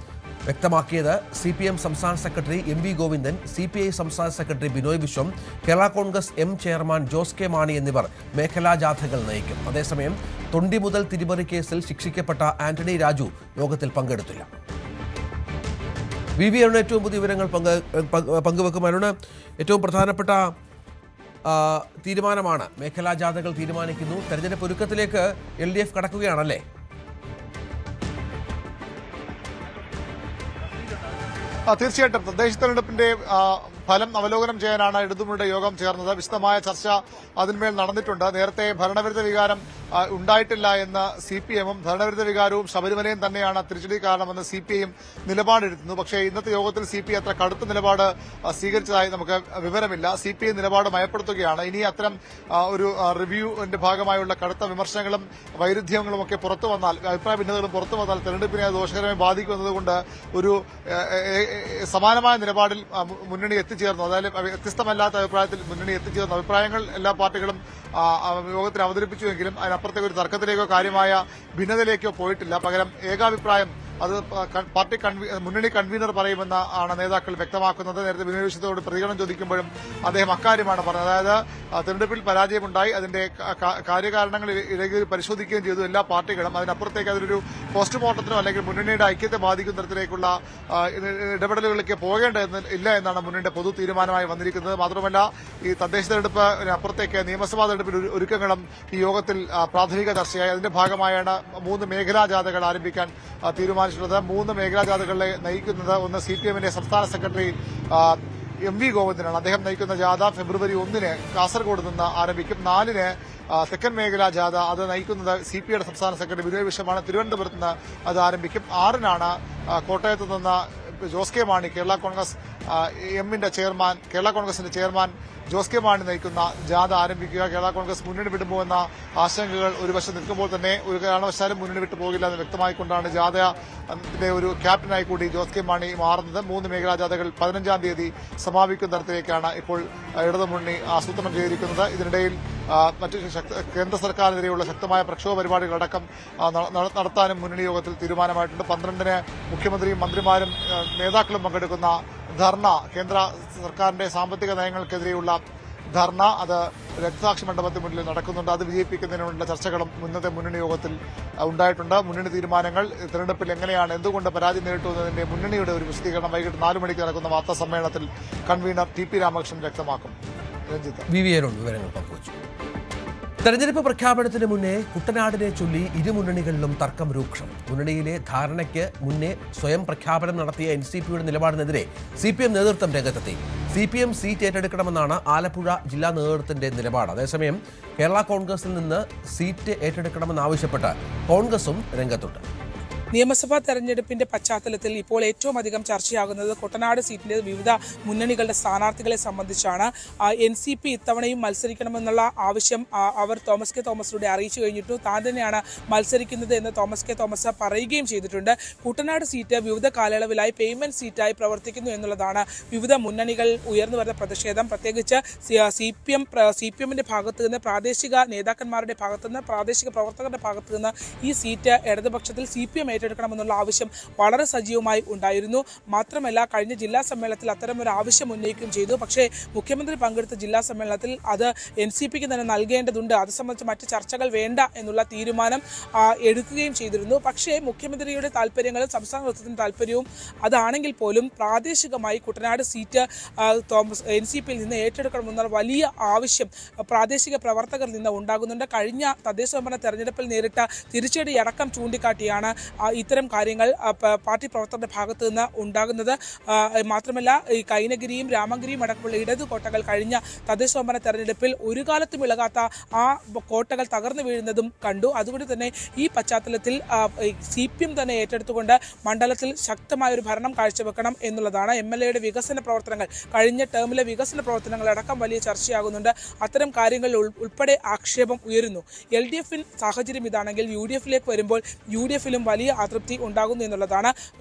വ്യക്തമാക്കിയത്. CPM സംസ്ഥാന സെക്രട്ടറി MV ഗോവിന്ദൻ, CPI സംസ്ഥാന secretary Binoy Viswam, Kerala Congress M chairman Jose K Mani എന്നിവർ മേഖലാ ജാഥകൾ നയിക്കും. അതേസമയം തൊണ്ടി മുതൽ തിരിമറി കേസിൽ ശിക്ഷിക്കപ്പെട്ട ആന്റണി രാജു യോഗത്തിൽ പങ്കെടുത്തില്ല. VV അരുൺ ഏറ്റവും പുതിയ വിവരങ്ങൾ പങ്കുവെക്കും. അരുണ്, ഏറ്റവും പ്രധാനപ്പെട്ട തീരുമാനമാണ് മേഖലാ ജാഥകൾ തീരുമാനിക്കുന്നു. തെരഞ്ഞെടുപ്പ് ഒരുക്കത്തിലേക്ക് LDF കടക്കുകയാണല്ലേ? തീർച്ചയായിട്ടും തദ്ദേശ തെരഞ്ഞെടുപ്പിന്റെ ഫലം അവലോകനം ചെയ്യാനാണ് ഇടതുമുന്നണിയുടെ യോഗം ചേർന്നത്. വിശദമായ ചർച്ച അതിന്മേൽ നടന്നിട്ടുണ്ട്. നേരത്തെ ഭരണവിരുദ്ധ വികാരം ഉണ്ടായിട്ടില്ല എന്ന് CPM-ഉം ഭരണവിരുദ്ധ വികാരവും ശബരിമലയും തന്നെയാണ് തിരിച്ചടി കാരണമെന്ന് CPI-യും നിലപാടെടുക്കുന്നു. പക്ഷേ ഇന്നത്തെ യോഗത്തിൽ CPI അത്ര കടുത്ത നിലപാട് സ്വീകരിച്ചതായി നമുക്ക് വിവരമില്ല. CPI നിലപാട് മയപ്പെടുത്തുകയാണ്. ഇനി അത്തരം ഒരു റിവ്യൂവിന്റെ ഭാഗമായുള്ള കടുത്ത വിമർശനങ്ങളും വൈരുദ്ധ്യങ്ങളും ഒക്കെ പുറത്തു വന്നാൽ, അഭിപ്രായ ഭിന്നതകളും പുറത്തു വന്നാൽ തെരഞ്ഞെടുപ്പിനെ ദോഷകരമായി ബാധിക്കുന്നതുകൊണ്ട് ഒരു സമാനമായ നിലപാടിൽ മുന്നണി എത്തിച്ചേർന്നു. അതായത് വ്യത്യസ്തമല്ലാത്ത അഭിപ്രായത്തിൽ മുന്നണി എത്തിച്ചേർന്നു. അഭിപ്രായങ്ങൾ എല്ലാ പാർട്ടികളും യോഗത്തിൽ അവതരിപ്പിച്ചുവെങ്കിലും അതിനപ്പുറത്തേക്ക് ഒരു തർക്കത്തിലേക്കോ കാര്യമായ ഭിന്നതയിലേക്കോ പോയിട്ടില്ല. പകരം ഏകാഭിപ്രായം അത് പാർട്ടി മുന്നണി കൺവീനർ പറയുമെന്ന് ആണ് നേതാക്കൾ വ്യക്തമാക്കുന്നത്. നേരത്തെ ബിനോയ് വിശ്വത്തോട് പ്രതികരണം ചോദിക്കുമ്പോഴും അദ്ദേഹം അക്കാര്യമാണ് പറഞ്ഞത്. അതായത് തെരഞ്ഞെടുപ്പിൽ പരാജയമുണ്ടായി, അതിന്റെ കാര്യകാരണങ്ങൾ ഇടയിൽ പരിശോധിക്കുകയും ചെയ്തു എല്ലാ പാർട്ടികളും. അതിനപ്പുറത്തേക്ക് അതൊരു പോസ്റ്റ്മോർട്ടത്തിനോ അല്ലെങ്കിൽ മുന്നണിയുടെ ഐക്യത്തെ ബാധിക്കുന്ന തരത്തിലേക്കുള്ള ഇടപെടലുകളിലേക്ക് പോകേണ്ടതില്ല എന്നാണ് മുന്നണിയുടെ പൊതു തീരുമാനമായി വന്നിരിക്കുന്നത്. മാത്രമല്ല ഈ തദ്ദേശ തെരഞ്ഞെടുപ്പിന് അപ്പുറത്തേക്ക് നിയമസഭാ തെരഞ്ഞെടുപ്പിൽ ഒരുക്കങ്ങളും ഈ യോഗത്തിൽ പ്രാഥമിക ചർച്ചയായി. അതിന്റെ ഭാഗമായാണ് 3 മേഖലാ ജാഥകൾ ആരംഭിക്കാൻ തീരുമാനിച്ചിട്ടുള്ളത്. 3 മേഖലാ ജാഥകളെ നയിക്കുന്നത് ഒന്ന് CPM-ന്റെ സംസ്ഥാന സെക്രട്ടറി MV ഗോവിന്ദനാണ്. അദ്ദേഹം നയിക്കുന്ന ജാഥ ഫെബ്രുവരി 1-ന് കാസർഗോഡ് നിന്ന് ആരംഭിക്കും. 4-ന് സെക്കൻഡ് മേഖലാ ജാഥ അത് നയിക്കുന്നത് CPI-യുടെ സംസ്ഥാന സെക്രട്ടറി ബിനോയ് വിശ്വമാണ്. തിരുവനന്തപുരത്ത് നിന്ന് അത് ആരംഭിക്കും. 6-നാണ് കോട്ടയത്ത് നിന്ന് ജോസ് കെ മാണി, കേരള കോൺഗ്രസ് എമ്മിന്റെ ചെയർമാൻ, കേരള കോൺഗ്രസിന്റെ ചെയർമാൻ ജോസ് കെ മാണി നയിക്കുന്ന ജാഥ ആരംഭിക്കുക. കേരള കോൺഗ്രസ് മുന്നണി വിടുമോ എന്ന ആശങ്കകൾ ഒരു വശം നിൽക്കുമ്പോൾ തന്നെ ഒരു കാരണവശാലും മുന്നണി വിട്ടു പോകില്ല എന്ന് വ്യക്തമായിക്കൊണ്ടാണ് ജാഥയുടെ ഒരു ക്യാപ്റ്റനായി കൂടി ജോസ് കെ മാണി മാറുന്നത്. 3 മേഖലാ ജാഥകൾ 15-ാം തീയതി സമാപിക്കുന്ന തരത്തിലേക്കാണ് ഇപ്പോൾ ഇടതുമുന്നണി ആസൂത്രണം ചെയ്തിരിക്കുന്നത്. ഇതിനിടയിൽ മറ്റ് കേന്ദ്ര സർക്കാരിനെതിരെയുള്ള ശക്തമായ പ്രക്ഷോഭ പരിപാടികളടക്കം നടത്താനും മുന്നണി യോഗത്തിൽ തീരുമാനമായിട്ടുണ്ട്. 12-ന് മുഖ്യമന്ത്രിയും മന്ത്രിമാരും നേതാക്കളും പങ്കെടുക്കുന്ന ധർണ, കേന്ദ്ര സർക്കാരിന്റെ സാമ്പത്തിക നയങ്ങൾക്കെതിരെയുള്ള ധർണ, അത് രക്തസാക്ഷി മണ്ഡപത്തിന് മുന്നിൽ നടക്കുന്നുണ്ട്. അത് വിജയിപ്പിക്കുന്നതിനുള്ള ചർച്ചകളും ഇന്നത്തെ മുന്നണി യോഗത്തിൽ ഉണ്ടായിട്ടുണ്ട്. മുന്നണി തീരുമാനങ്ങൾ തെരഞ്ഞെടുപ്പിൽ എങ്ങനെയാണ്, എന്തുകൊണ്ട് പരാജയം നേരിട്ടു എന്നതിന്റെ മുന്നണിയുടെ ഒരു വിശദീകരണം വൈകിട്ട് 4 മണിക്ക് നടക്കുന്ന വാർത്താ സമ്മേളനത്തിൽ കൺവീനർ TP രാമകൃഷ്ണൻ വ്യക്തമാക്കും. VV അരുൺ വിവരങ്ങൾ പങ്കുവച്ചു. തെരഞ്ഞെടുപ്പ് പ്രഖ്യാപനത്തിന് മുന്നേ കുട്ടനാടിനെ ചൊല്ലി ഇരുമുന്നണികളിലും തർക്കം രൂക്ഷം. മുന്നണിയിലെ ധാരണയ്ക്ക് മുന്നേ സ്വയം പ്രഖ്യാപനം നടത്തിയ NCPയുടെ നിലപാടിനെതിരെ CPM നേതൃത്വം രംഗത്തെത്തി. CPM സീറ്റ് ഏറ്റെടുക്കണമെന്നാണ് ആലപ്പുഴ ജില്ലാ നേതൃത്വത്തിന്റെ നിലപാട്. അതേസമയം കേരള കോൺഗ്രസിൽ നിന്ന് സീറ്റ് ഏറ്റെടുക്കണമെന്നാവശ്യപ്പെട്ട് കോൺഗ്രസും രംഗത്തുണ്ട്. നിയമസഭാ തെരഞ്ഞെടുപ്പിന്റെ പശ്ചാത്തലത്തിൽ ഇപ്പോൾ ഏറ്റവും അധികം ചർച്ചയാകുന്നത് കുട്ടനാട് സീറ്റിന്റെ വിവിധ മുന്നണികളുടെ സ്ഥാനാർത്ഥികളെ സംബന്ധിച്ചാണ്. NCP ഇത്തവണയും മത്സരിക്കണമെന്നുള്ള ആവശ്യം അവർ തോമസ് കെ തോമസിലൂടെ അറിയിച്ചു കഴിഞ്ഞിട്ടു. താൻ തന്നെയാണ് മത്സരിക്കുന്നത് എന്ന് തോമസ് കെ തോമസ് പറയുകയും ചെയ്തിട്ടുണ്ട്. കുട്ടനാട് സീറ്റ് വിവിധ കാലയളവിലായി പേയ്മെന്റ് സീറ്റായി പ്രവർത്തിക്കുന്നു എന്നുള്ളതാണ് വിവിധ മുന്നണികൾ ഉയർന്നു വരുന്ന പ്രതിഷേധം. പ്രത്യേകിച്ച് CPM-ന്റെ ഭാഗത്തു നിന്ന്, പ്രാദേശിക നേതാക്കന്മാരുടെ ഭാഗത്തു നിന്ന്, പ്രാദേശിക പ്രവർത്തകരുടെ ഭാഗത്തു നിന്ന് ഈ സീറ്റ് ഇടതുപക്ഷത്തിൽ CPM ഏറ്റെടുക്കണമെന്നുള്ള ആവശ്യം വളരെ സജീവമായി ഉണ്ടായിരുന്നു. മാത്രമല്ല കഴിഞ്ഞ ജില്ലാ സമ്മേളനത്തിൽ അത്തരമൊരു ആവശ്യം ഉന്നയിക്കുകയും ചെയ്തു. പക്ഷേ മുഖ്യമന്ത്രി പങ്കെടുത്ത ജില്ലാ സമ്മേളനത്തിൽ അത് NCPക്ക് തന്നെ നൽകേണ്ടതുണ്ട്, അത് സംബന്ധിച്ച് മറ്റ് ചർച്ചകൾ വേണ്ട എന്നുള്ള തീരുമാനം എടുക്കുകയും ചെയ്തിരുന്നു. പക്ഷേ മുഖ്യമന്ത്രിയുടെ താല്പര്യങ്ങളും സംസ്ഥാന നേതൃത്വത്തിൻ്റെ താല്പര്യവും അതാണെങ്കിൽ പോലും പ്രാദേശികമായി കുട്ടനാട് സീറ്റ് NCPയിൽ നിന്ന് ഏറ്റെടുക്കണമെന്നുള്ള വലിയ ആവശ്യം പ്രാദേശിക പ്രവർത്തകരിൽ നിന്ന് ഉണ്ടാകുന്നുണ്ട്. കഴിഞ്ഞ തദ്ദേശ സ്വയംഭരണ തെരഞ്ഞെടുപ്പിൽ നേരിട്ട തിരിച്ചടി അടക്കം ചൂണ്ടിക്കാട്ടിയാണ് ഇത്തരം കാര്യങ്ങൾ പാർട്ടി പ്രവർത്തകരുടെ ഭാഗത്ത് നിന്ന് ഉണ്ടാകുന്നത്. മാത്രമല്ല ഈ കൈനഗിരിയും രാമഗിരിയും അടക്കമുള്ള ഇടതു കോട്ടകൾ കഴിഞ്ഞ തദ്ദേശ സ്വയംഭരണ തെരഞ്ഞെടുപ്പിൽ ഒരു കാലത്തും ഇളകാത്ത ആ കോട്ടകൾ തകർന്നു വീഴുന്നതും കണ്ടു. അതുകൊണ്ട് തന്നെ ഈ പശ്ചാത്തലത്തിൽ CPM തന്നെ ഏറ്റെടുത്തുകൊണ്ട് മണ്ഡലത്തിൽ ശക്തമായൊരു ഭരണം കാഴ്ചവെക്കണം എന്നുള്ളതാണ്. MLAയുടെ വികസന പ്രവർത്തനങ്ങൾ, കഴിഞ്ഞ ടേമിലെ വികസന പ്രവർത്തനങ്ങൾ അടക്കം വലിയ ചർച്ചയാകുന്നുണ്ട്. അത്തരം കാര്യങ്ങളിൽ ഉൾപ്പെടെ ആക്ഷേപം ഉയരുന്നു. LDF സാഹചര്യം ഇതാണെങ്കിൽ UDFിലേക്ക് വരുമ്പോൾ UDFിലും വലിയ അതൃപ്തി ഉണ്ടാകുന്നു എന്നുള്ളതാണ്.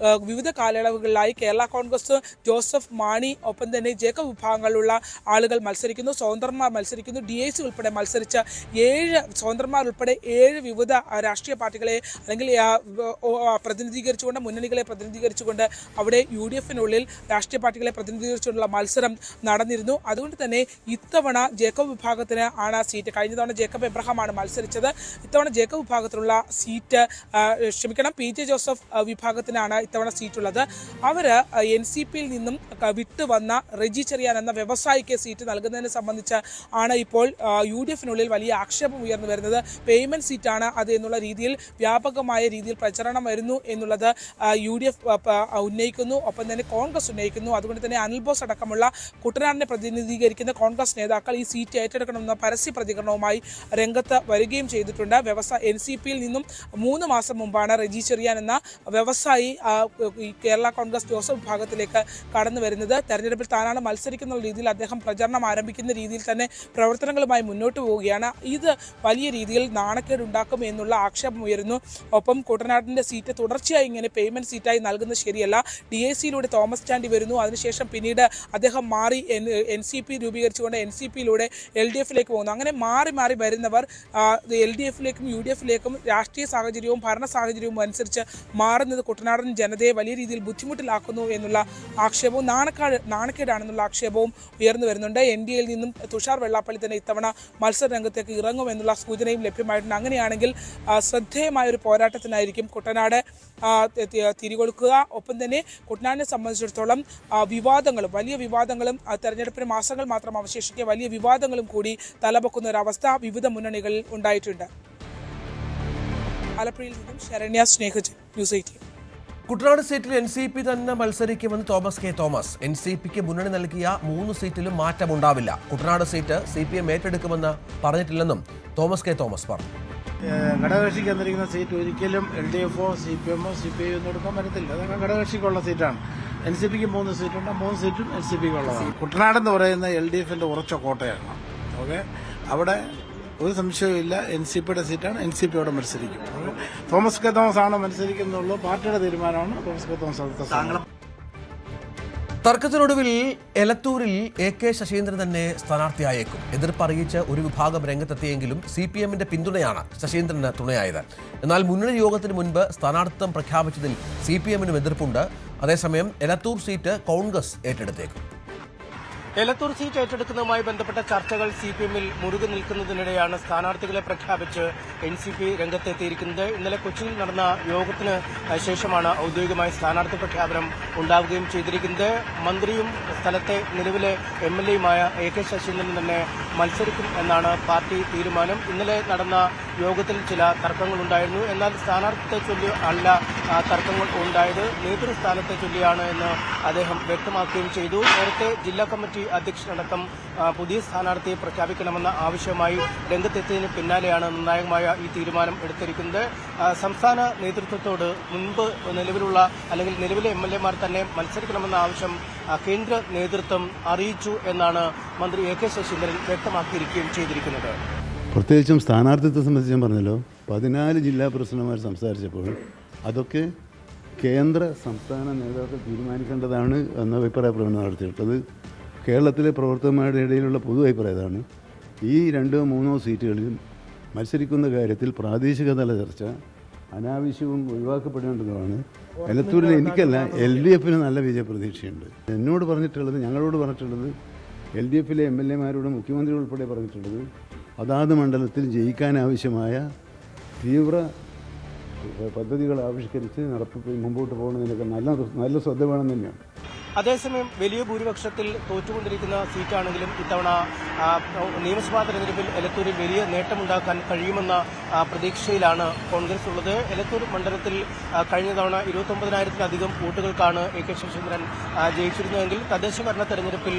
വിവിധ കാലയളവുകളിലായി കേരള കോൺഗ്രസ്, ജോസഫ് മാണി, ഒപ്പം തന്നെ ജേക്കബ് വിഭാഗങ്ങളിലുള്ള ആളുകൾ മത്സരിക്കുന്നു, സ്വതന്ത്രന്മാർ മത്സരിക്കുന്നു. DIC ഉൾപ്പെടെ മത്സരിച്ച 7 സ്വതന്ത്രന്മാർ ഉൾപ്പെടെ 7 വിവിധ രാഷ്ട്രീയ പാർട്ടികളെ അല്ലെങ്കിൽ പ്രതിനിധീകരിച്ചുകൊണ്ട്, മുന്നണികളെ പ്രതിനിധീകരിച്ചുകൊണ്ട് അവിടെ UDFിനുള്ളിൽ രാഷ്ട്രീയ പാർട്ടികളെ പ്രതിനിധീകരിച്ചുകൊണ്ടുള്ള മത്സരം നടന്നിരുന്നു. അതുകൊണ്ട് തന്നെ ഇത്തവണ ജേക്കബ് വിഭാഗത്തിന് ആണ് സീറ്റ്. കഴിഞ്ഞ തവണ ജേക്കബ് എബ്രഹാമാണ് മത്സരിച്ചത്. ഇത്തവണ ജേക്കബ് വിഭാഗത്തിലുള്ള സീറ്റ് PJ ജോസഫ് വിഭാഗത്തിനാണ് ഇത്തവണ സീറ്റുള്ളത്. അവർ NCPയിൽ നിന്നും വിട്ടുവന്ന റെജി ചെറിയാൻ എന്ന വ്യവസായിക്ക് സീറ്റ് നൽകുന്നതിനെ സംബന്ധിച്ച് ആണ് ഇപ്പോൾ UDFിനുള്ളിൽ വലിയ ആക്ഷേപം ഉയർന്നു വരുന്നത്. പേയ്മെന്റ് സീറ്റാണ് അത് എന്നുള്ള രീതിയിൽ വ്യാപകമായ രീതിയിൽ പ്രചരണം വരുന്നു എന്നുള്ളത് UDF ഉന്നയിക്കുന്നു, ഒപ്പം തന്നെ കോൺഗ്രസ് ഉന്നയിക്കുന്നു. അതുകൊണ്ട് തന്നെ അനിൽ ബോസ് അടക്കമുള്ള കുട്ടനാടിനെ പ്രതിനിധീകരിക്കുന്ന കോൺഗ്രസ് നേതാക്കൾ ഈ സീറ്റ് ഏറ്റെടുക്കണമെന്ന പരസ്യ പ്രതികരണവുമായി രംഗത്ത് വരികയും ചെയ്തിട്ടുണ്ട്. NCPയിൽ നിന്നും 3 മാസം മുമ്പാണ് റെജി ചെറിയാൻ എന്ന വ്യവസായി കേരള കോൺഗ്രസ് ജോസഫ് വിഭാഗത്തിലേക്ക് കടന്നു വരുന്നത്. തെരഞ്ഞെടുപ്പിൽ താനാണ് മത്സരിക്കുന്ന രീതിയിൽ അദ്ദേഹം പ്രചരണം ആരംഭിക്കുന്ന രീതിയിൽ തന്നെ പ്രവർത്തനങ്ങളുമായി മുന്നോട്ട് പോവുകയാണ്. ഇത് വലിയ രീതിയിൽ നാണക്കേട് ഉണ്ടാക്കും എന്നുള്ള ആക്ഷേപം ഉയരുന്നു. ഒപ്പം കുട്ടനാടിൻ്റെ സീറ്റ് തുടർച്ചയായി ഇങ്ങനെ പേയ്മെന്റ് സീറ്റായി നൽകുന്നത് ശരിയല്ല. DICയിലൂടെ തോമസ് ചാണ്ടി വരുന്നു, അതിനുശേഷം പിന്നീട് അദ്ദേഹം മാറി NCP രൂപീകരിച്ചുകൊണ്ട് NCPയിലൂടെ LDFിലേക്ക് പോകുന്നു. അങ്ങനെ മാറി മാറി വരുന്നവർ LDFിലേക്കും UDFിലേക്കും രാഷ്ട്രീയ സാഹചര്യവും ഭരണ സാഹചര്യവും അനുസരിച്ച് മാറുന്നത് കുട്ടനാടൻ ജനതയെ വലിയ രീതിയിൽ ബുദ്ധിമുട്ടിലാക്കുന്നു എന്നുള്ള ആക്ഷേപവും നാണക്കേടാണെന്നുള്ള ആക്ഷേപവും ഉയർന്നു വരുന്നുണ്ട്. NDAയിൽ നിന്നും തുഷാർ വെള്ളാപ്പള്ളി തന്നെ ഇത്തവണ മത്സര രംഗത്തേക്ക് ഇറങ്ങുമെന്നുള്ള സൂചനയും ലഭ്യമായിട്ടുണ്ട്. അങ്ങനെയാണെങ്കിൽ ശ്രദ്ധേയമായൊരു പോരാട്ടത്തിനായിരിക്കും കുട്ടനാട് തിരികൊടുക്കുക. ഒപ്പം തന്നെ കുട്ടനാടിനെ സംബന്ധിച്ചിടത്തോളം വിവാദങ്ങളും വലിയ വിവാദങ്ങളും തെരഞ്ഞെടുപ്പിന് മാസങ്ങൾ മാത്രം അവശേഷിക്കുക വലിയ വിവാദങ്ങളും കൂടി തലപൊക്കുന്ന ഒരവസ്ഥ വിവിധ മുന്നണികളിൽ ഉണ്ടായിട്ടുണ്ട്. ആലപ്പുഴയിൽ നിന്നും ശരണ്യ സ്നേഹജൻ, ന്യൂസ് 18. കുട്ടനാട് സീറ്റിൽ NCP തന്നെ മത്സരിക്കുമെന്ന് തോമസ് കെ തോമസ്. NCPക്ക് മുന്നണി നൽകിയ 3 സീറ്റിലും മാറ്റമുണ്ടാവില്ല. കുട്ടനാട് സീറ്റ് CPM ഏറ്റെടുക്കുമെന്ന് പറഞ്ഞിട്ടില്ലെന്നും തോമസ് കെ തോമസ് പറഞ്ഞു. ഘടകകക്ഷിക്ക് തന്നിരിക്കുന്ന സീറ്റ് ഒരിക്കലും LDFോ CPMോ CPI ഒന്നും എടുക്കാൻ പറ്റത്തില്ല. അതൊക്കെ ഘടകകക്ഷിക്കുള്ള സീറ്റാണ്. NCPക്ക് 3 സീറ്റുണ്ട്, 3 സീറ്റും NCPക്കുള്ളതാണ്. കുട്ടനാടെന്ന് പറയുന്ന LDFിന്റെ ഉറച്ച കോട്ടയാണ്. ഓക്കെ, അവിടെ ഒരു സംശയവുമില്ല, NCPയുടെ സീറ്റാണ്. NCP അവിടെ മത്സരിക്കും. തോമസ് കെ തോമസ് ആണ് മത്സരിക്കുന്നുള്ളൂ, പാർട്ടിയുടെ തീരുമാനമാണ്. തോമസ് കെ തോമസ് അടുത്ത സ്ഥാനം. തർക്കത്തിനൊടുവിൽ എലത്തൂരിൽ AK ശശീന്ദ്രൻ തന്നെ സ്ഥാനാർത്ഥിയായേക്കും. എതിർപ്പറിയിച്ച് ഒരു വിഭാഗം രംഗത്തെത്തിയെങ്കിലും CPMന്റെ പിന്തുണയാണ് ശശീന്ദ്രന് തുണയായത്. എന്നാൽ മുന്നണി യോഗത്തിന് മുൻപ് സ്ഥാനാർത്ഥിത്വം പ്രഖ്യാപിച്ചതിൽ CPMനും എതിർപ്പുണ്ട്. അതേസമയം എലത്തൂർ സീറ്റ് കോൺഗ്രസ് ഏറ്റെടുത്തേക്കും. എലത്തൂർ സീറ്റ് ഏറ്റെടുക്കുന്നതുമായി ബന്ധപ്പെട്ട ചർച്ചകൾ CPMൽ മുറുകി നിൽക്കുന്നതിനിടെയാണ് സ്ഥാനാർത്ഥികളെ പ്രഖ്യാപിച്ച് NCP രംഗത്തെത്തിയിരിക്കുന്നത്. ഇന്നലെ കൊച്ചിയിൽ നടന്ന യോഗത്തിന് ശേഷമാണ് ഔദ്യോഗികമായി സ്ഥാനാർത്ഥി പ്രഖ്യാപനം ഉണ്ടാവുകയും ചെയ്തിരിക്കുന്നത്. മന്ത്രിയും സ്ഥലത്തെ നിലവിലെ MLAയുമായ AK ശശീന്ദ്രൻ തന്നെ മത്സരിക്കും എന്നാണ് പാർട്ടി തീരുമാനം. ഇന്നലെ നടന്ന യോഗത്തിൽ ചില തർക്കങ്ങളുണ്ടായിരുന്നു. എന്നാൽ സ്ഥാനാർത്ഥിത്തെ ചൊല്ലി അല്ല തർക്കങ്ങൾ ഉണ്ടായത്, നേതൃസ്ഥാനത്തെ ചൊല്ലിയാണ് എന്ന് അദ്ദേഹം വ്യക്തമാക്കുകയും ചെയ്തു. നേരത്തെ ജില്ലാ കമ്മിറ്റി അധ്യക്ഷനടക്കം പുതിയ സ്ഥാനാർത്ഥിയെ പ്രഖ്യാപിക്കണമെന്ന ആവശ്യമായി രംഗത്തെത്തിയതിന് പിന്നാലെയാണ് നിർണായകമായ ഈ തീരുമാനം എടുത്തിരിക്കുന്നത്. സംസ്ഥാന നേതൃത്വത്തോട് മുൻപ് നിലവിലുള്ള അല്ലെങ്കിൽ നിലവിലെ MLAമാർ തന്നെ മത്സരിക്കണമെന്ന ആവശ്യം കേന്ദ്ര നേതൃത്വം അറിയിച്ചു എന്നാണ് മന്ത്രി AK ശശീന്ദ്രൻ വ്യക്തമാക്കിയിരിക്കുകയും ചെയ്തിരിക്കുന്നത്. പ്രത്യേകിച്ചും സ്ഥാനാർത്ഥിത്വം സംബന്ധിച്ച് ഞാൻ പറഞ്ഞല്ലോ, 14 ജില്ലാ പ്രസിഡന്റുമാർ സംസാരിച്ചപ്പോൾ അതൊക്കെ കേന്ദ്ര സംസ്ഥാന നേതാക്കൾ തീരുമാനിക്കേണ്ടതാണ് എന്ന അഭിപ്രായ പ്രകടനം നടത്തിയിട്ടുള്ളത്. കേരളത്തിലെ പ്രവർത്തകന്മാരുടെ ഇടയിലുള്ള പൊതു അഭിപ്രായമാണ് ഈ 2-3 സീറ്റുകളിലും മത്സരിക്കുന്ന കാര്യത്തിൽ പ്രാദേശിക തല ചർച്ച അനാവശ്യവും ഒഴിവാക്കപ്പെടേണ്ടതുമാണ്. എലത്തൂരിൽ എനിക്കല്ല, LDF നല്ല വിജയപ്രതീക്ഷയുണ്ട്. എന്നോട് പറഞ്ഞിട്ടുള്ളത്, ഞങ്ങളോട് പറഞ്ഞിട്ടുള്ളത്, LDFിലെ MLA-മാരോട് മുഖ്യമന്ത്രി ഉൾപ്പെടെ പറഞ്ഞിട്ടുള്ളത് അതാത് മണ്ഡലത്തിൽ ജയിക്കാനാവശ്യമായ തീവ്ര പദ്ധതികൾ ആവിഷ്കരിച്ച് മുമ്പോട്ട് പോകുന്നതിനൊക്കെ നല്ല ശ്രദ്ധ വേണം തന്നെയാണ്. അതേസമയം വലിയ ഭൂരിപക്ഷത്തിൽ തോറ്റുകൊണ്ടിരിക്കുന്ന സീറ്റാണെങ്കിലും ഇത്തവണ നിയമസഭാ തെരഞ്ഞെടുപ്പിൽ എലത്തൂരിൽ വലിയ നേട്ടമുണ്ടാക്കാൻ കഴിയുമെന്ന പ്രതീക്ഷയിലാണ് കോൺഗ്രസ് ഉള്ളത്. എലത്തൂർ മണ്ഡലത്തിൽ കഴിഞ്ഞ തവണ 29,000-ലധികം വോട്ടുകൾക്കാണ് AK ശശീന്ദ്രൻ ജയിച്ചിരുന്നതെങ്കിൽ തദ്ദേശ ഭരണ തെരഞ്ഞെടുപ്പിൽ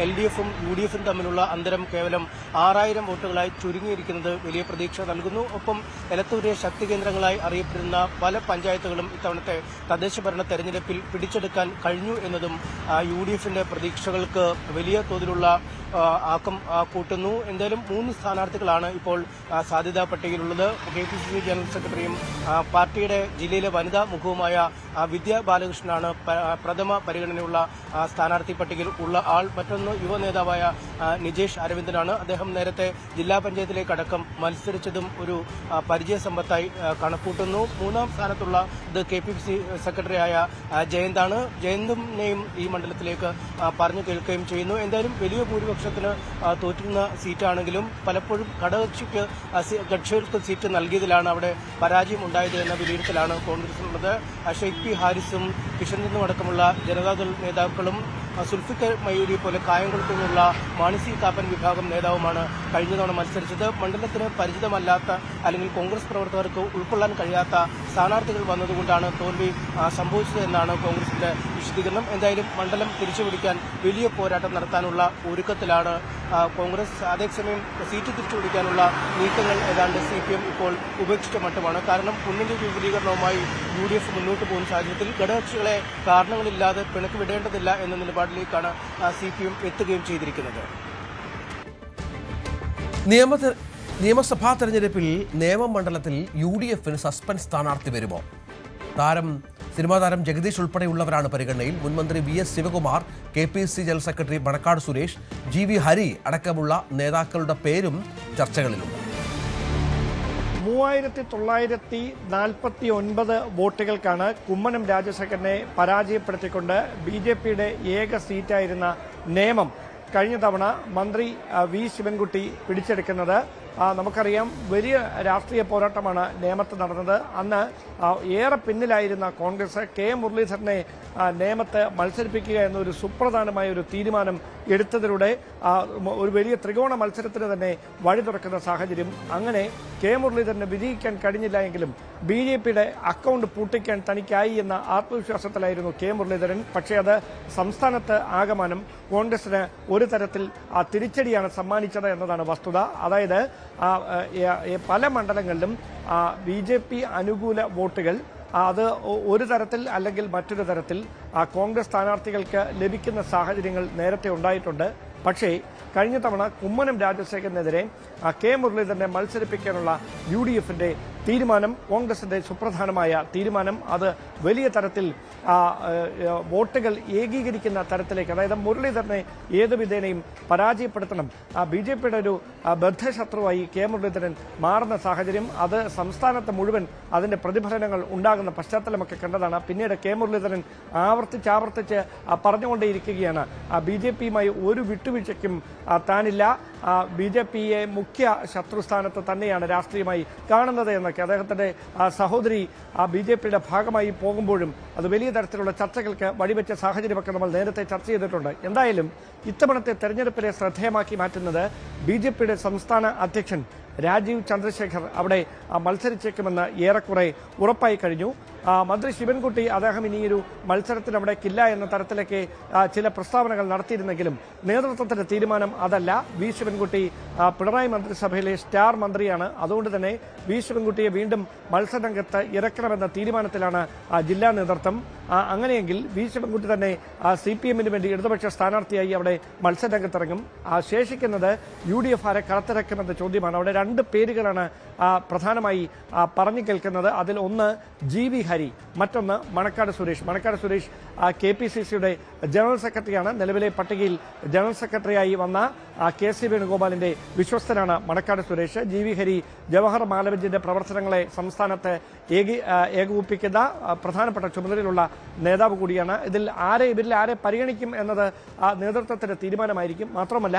LDFും UDFും തമ്മിലുള്ള അന്തരം കേവലം 6,000 വോട്ടുകളായി ചുരുങ്ങിയിരിക്കുന്നത് വലിയ പ്രതീക്ഷ നൽകുന്നു. ഒപ്പം എലത്തൂരെ ശക്തി കേന്ദ്രങ്ങളായി അറിയപ്പെടുന്ന പല പഞ്ചായത്തുകളും ഇത്തവണത്തെ തദ്ദേശ ഭരണ തെരഞ്ഞെടുപ്പിൽ പിടിച്ചെടുക്കാൻ കഴിഞ്ഞു എന്നതും UDFിന്റെ പ്രതീക്ഷകൾക്ക് വലിയ തോതിലുള്ള ആക്കം കൂട്ടുന്നു. എന്തായാലും 3 സ്ഥാനാർത്ഥികളാണ് ഇപ്പോൾ സാധ്യതാ പട്ടികയിലുള്ളത്. KPCC ജനറൽ സെക്രട്ടറിയും പാർട്ടിയുടെ ജില്ലയിലെ വനിതാ മുഖവുമായ വിദ്യ ബാലകൃഷ്ണനാണ് പ്രഥമ പരിഗണനയുള്ള സ്ഥാനാർത്ഥി പട്ടികയിൽ ഉള്ള ആൾ. മറ്റൊന്ന് യുവ നേതാവായ നിജേഷ് അരവിന്ദനാണ്. അദ്ദേഹം നേരത്തെ ജില്ലാ പഞ്ചായത്തിലേക്കടക്കം മത്സരിച്ചതും ഒരു പരിചയസമ്പത്തായി കണക്കൂട്ടുന്നു. 3ാം സ്ഥാനത്തുള്ള KPCC സെക്രട്ടറിയായ ജയന്താണ്. ജയന്തിനെയും ഈ മണ്ഡലത്തിലേക്ക് പറഞ്ഞു കേൾക്കുകയും ചെയ്യുന്നു. എന്തായാലും വലിയ ഭൂരിപക്ഷത്തിന് തോറ്റുന്ന സീറ്റാണെങ്കിലും പലപ്പോഴും കക്ഷികൾക്ക് സീറ്റ് നൽകിയതിലാണ് അവിടെ പരാജയം ഉണ്ടായത് എന്ന വിലയിരുത്തലാണ് കോൺഗ്രസിനുള്ളത്. ഷെയ്ഖ് പി ഹാരിസും കിഷനും അടക്കമുള്ള ജനതാദൾ നേതാക്കളും സുൽഫിക്കർ മയൂരി പോലെ കായംകുളത്തു നിന്നുള്ള മാണി കാപ്പൻ വിഭാഗം നേതാവുമാണ് കഴിഞ്ഞ തവണ മത്സരിച്ചത്. മണ്ഡലത്തിന് പരിചിതമല്ലാത്ത അല്ലെങ്കിൽ കോൺഗ്രസ് പ്രവർത്തകർക്ക് ഉൾക്കൊള്ളാൻ കഴിയാത്ത സ്ഥാനാർത്ഥികൾ വന്നതുകൊണ്ടാണ് തോൽവി സംഭവിച്ചത് എന്നാണ് കോൺഗ്രസിന്റെ വിശദീകരണം. എന്തായാലും മണ്ഡലം തിരിച്ചുപിടിക്കാൻ വലിയ പോരാട്ടം നടത്താനുള്ള ഒരുക്കത്തിലാണ് കോൺഗ്രസ്. അതേസമയം സീറ്റ് തിരിച്ചുപിടിക്കാനുള്ള നീക്കങ്ങൾ ഏതാണ്ട് CPM ഇപ്പോൾ ഉപേക്ഷിച്ച മട്ടുമാണ്. കാരണം കുന്നിന്റെ വിപുലീകരണവുമായി UDF മുന്നോട്ട് പോകുന്ന സാഹചര്യത്തിൽ ഘടകകക്ഷികളെ കാരണങ്ങളില്ലാതെ പിണക്ക് വിടേണ്ടതില്ല എന്ന നിലപാടിലേക്കാണ് CPM എത്തുകയും ചെയ്തിരിക്കുന്നത്. നിയമസഭാ തെരഞ്ഞെടുപ്പിൽ നേമം മണ്ഡലത്തിൽ UDFന് സസ്പെൻസ് സ്ഥാനാർത്ഥി വരുമോ? സിനിമാ താരം ജഗദീഷ് ഉൾപ്പെടെയുള്ളവരാണ് പരിഗണനയിൽ. മുൻമന്ത്രി VS Sivakumar, KPCC general secretary Manacaud Suresh, GV Hari അടക്കമുള്ള നേതാക്കളുടെ പേരും ചർച്ചകളിലുണ്ട്. 3949 വോട്ടുകൾക്കാണ് കുമ്മനം രാജശേഖരനെ പരാജയപ്പെടുത്തിക്കൊണ്ട് BJPയുടെ ഏക സീറ്റായിരുന്ന നേമം കഴിഞ്ഞ തവണ മന്ത്രി V ശിവൻകുട്ടി പിടിച്ചെടുക്കുന്നത്. നമുക്കറിയാം, വലിയ രാഷ്ട്രീയ പോരാട്ടമാണ് നേമത്ത് നടന്നത്. അന്ന് ഏറെ പിന്നിലായിരുന്ന കോൺഗ്രസ് K മുരളീധരനെ നേമത്ത് മത്സരിപ്പിക്കുക എന്നൊരു സുപ്രധാനമായ ഒരു തീരുമാനം എടുത്തതിലൂടെ ഒരു വലിയ ത്രികോണ മത്സരത്തിന് തന്നെ വഴി തുറക്കുന്ന സാഹചര്യം. അങ്ങനെ K മുരളീധരന് വിജയിക്കാൻ കഴിഞ്ഞില്ല എങ്കിലും BJPയുടെ അക്കൗണ്ട് പൂട്ടിക്കാൻ തനിക്കായി എന്ന ആത്മവിശ്വാസത്തിലായിരുന്നു K മുരളീധരൻ. പക്ഷേ അത് സംസ്ഥാനത്ത് ആകമാനം കോൺഗ്രസിന് ഒരു തരത്തിൽ തിരിച്ചടിയാണ് സമ്മാനിച്ചത് എന്നതാണ് വസ്തുത. അതായത് പല മണ്ഡലങ്ങളിലും BJP അനുകൂല വോട്ടുകൾ അത് ഒരു തരത്തിൽ അല്ലെങ്കിൽ മറ്റൊരു തരത്തിൽ കോൺഗ്രസ് സ്ഥാനാർത്ഥികൾക്ക് ലഭിക്കുന്ന സാഹചര്യങ്ങൾ നേരത്തെ ഉണ്ടായിട്ടുണ്ട്. പക്ഷേ കഴിഞ്ഞ തവണ കുമ്മനം രാജശേഖരനെതിരെ K മുരളീധരനെ മത്സരിപ്പിക്കാനുള്ള UDFന്റെ തീരുമാനം, കോൺഗ്രസിന്റെ സുപ്രധാനമായ തീരുമാനം, അത് വലിയ തരത്തിൽ വോട്ടുകൾ ഏകീകരിക്കുന്ന തരത്തിലേക്ക്, അതായത് മുരളീധരനെ ഏത് വിധേനയും പരാജയപ്പെടുത്തണം, BJPയുടെ ഒരു ബദ്ധശത്രുവായി K മുരളീധരൻ മാറുന്ന സാഹചര്യം, അത് സംസ്ഥാനത്ത് മുഴുവൻ അതിന്റെ പ്രതിഫലനങ്ങൾ ഉണ്ടാകുന്ന പശ്ചാത്തലമൊക്കെ കണ്ടതാണ്. പിന്നീട് K മുരളീധരൻ ആവർത്തിച്ച് പറഞ്ഞുകൊണ്ടേയിരിക്കുകയാണ് BJPയുമായി ഒരു വിട്ടുവീഴ്ചയ്ക്കും താനില്ല, BJPയെ മുഖ്യ ശത്രുസ്ഥാനത്ത് തന്നെയാണ് രാഷ്ട്രീയമായി കാണുന്നത് എന്നൊക്കെ. അദ്ദേഹത്തിന്റെ സഹോദരി BJPയുടെ ഭാഗമായി പോകുമ്പോഴും അത് വലിയ തരത്തിലുള്ള ചർച്ചകൾക്ക് വഴിവെച്ച സാഹചര്യമൊക്കെ നമ്മൾ നേരത്തെ ചർച്ച ചെയ്തിട്ടുണ്ട്. എന്തായാലും ഇത്തവണത്തെ തെരഞ്ഞെടുപ്പിനെ ശ്രദ്ധേയമാക്കി മാറ്റുന്നത് BJPയുടെ സംസ്ഥാന അധ്യക്ഷൻ രാജീവ് ചന്ദ്രശേഖർ അവിടെ മത്സരിച്ചേക്കുമെന്ന് ഏറെക്കുറെ ഉറപ്പായി കഴിഞ്ഞു. മന്ത്രി ശിവൻകുട്ടി അദ്ദേഹം ഇനിയൊരു മത്സരത്തിന് അവിടേക്കില്ല എന്ന തരത്തിലേക്ക് ചില പ്രസ്താവനകൾ നടത്തിയിരുന്നെങ്കിലും നേതൃത്വത്തിന്റെ തീരുമാനം അതല്ല. V ശിവൻകുട്ടി പിണറായി മന്ത്രിസഭയിലെ സ്റ്റാർ മന്ത്രിയാണ്. അതുകൊണ്ട് തന്നെ V ശിവൻകുട്ടിയെ വീണ്ടും മത്സരരംഗത്ത് ഇറക്കണമെന്ന തീരുമാനത്തിലാണ് ജില്ലാ നേതൃത്വം. അങ്ങനെയെങ്കിൽ V ശിവൻകുട്ടി തന്നെ CPMന് വേണ്ടി ഇടതുപക്ഷ സ്ഥാനാർത്ഥിയായി അവിടെ മത്സരരംഗത്തിറങ്ങും. ശേഷിക്കുന്നത് UDF ആരെ കളത്തിറക്കുമെന്ന ചോദ്യമാണ്. അവിടെ 2 പേരുകളാണ് പ്രധാനമായി പറഞ്ഞു കേൾക്കുന്നത്. അതിൽ ഒന്ന് GV ഹരി, മറ്റൊന്ന് മണക്കാട് സുരേഷ്. മണക്കാട് സുരേഷ് KPCCയുടെ ജനറൽ സെക്രട്ടറിയാണ്. നിലവിലെ പട്ടികയിൽ ജനറൽ സെക്രട്ടറിയായി വന്ന KC വേണുഗോപാലിന്റെ വിശ്വസ്തനാണ് മണക്കാട് സുരേഷ്. GV ഹരി ജവഹർ മാലബെഞ്ചിന്റെ പ്രവർത്തനങ്ങളെ സംസ്ഥാനത്ത് ഏകോപിപ്പിക്കുന്ന പ്രധാനപ്പെട്ട ചുമതലയിലുള്ള നേതാവ് കൂടിയാണ്. ഇവരിൽ ആരെ പരിഗണിക്കും എന്നത് നേതൃത്വത്തിന്റെ തീരുമാനമായിരിക്കും. മാത്രമല്ല,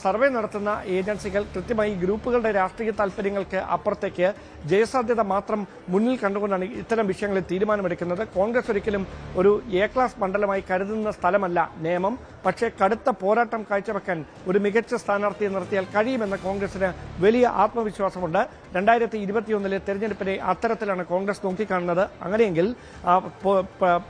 സർവേ നടത്തുന്ന ഏജൻസികൾ കൃത്യമായി ഗ്രൂപ്പുകളുടെ രാഷ്ട്രീയ താല്പര്യങ്ങൾക്ക് അപ്പുറത്തേക്ക് ജയസാധ്യത മാത്രം മുന്നിൽ കണ്ടുകൊണ്ടാണ് ഇത്തരം വിഷയങ്ങളിൽ തീരുമാനമെടുക്കുന്നത്. കോൺഗ്രസ് ഒരിക്കലും ഒരു A-ക്ലാസ് മണ്ഡലമായി കരുതുന്ന സ്ഥലമല്ല നേമം. പക്ഷേ കടുത്ത പോരാട്ടം കാഴ്ചവെക്കാൻ ഒരു മികച്ച സ്ഥാനാർത്ഥിയെ നിർത്തിയാൽ കഴിയുമെന്ന കോൺഗ്രസിന് വലിയ ആത്മവിശ്വാസമുണ്ട്. 2021 തെരഞ്ഞെടുപ്പിനെ അത്തരത്തിലാണ് കോൺഗ്രസ് നോക്കിക്കാണുന്നത്. അങ്ങനെയെങ്കിൽ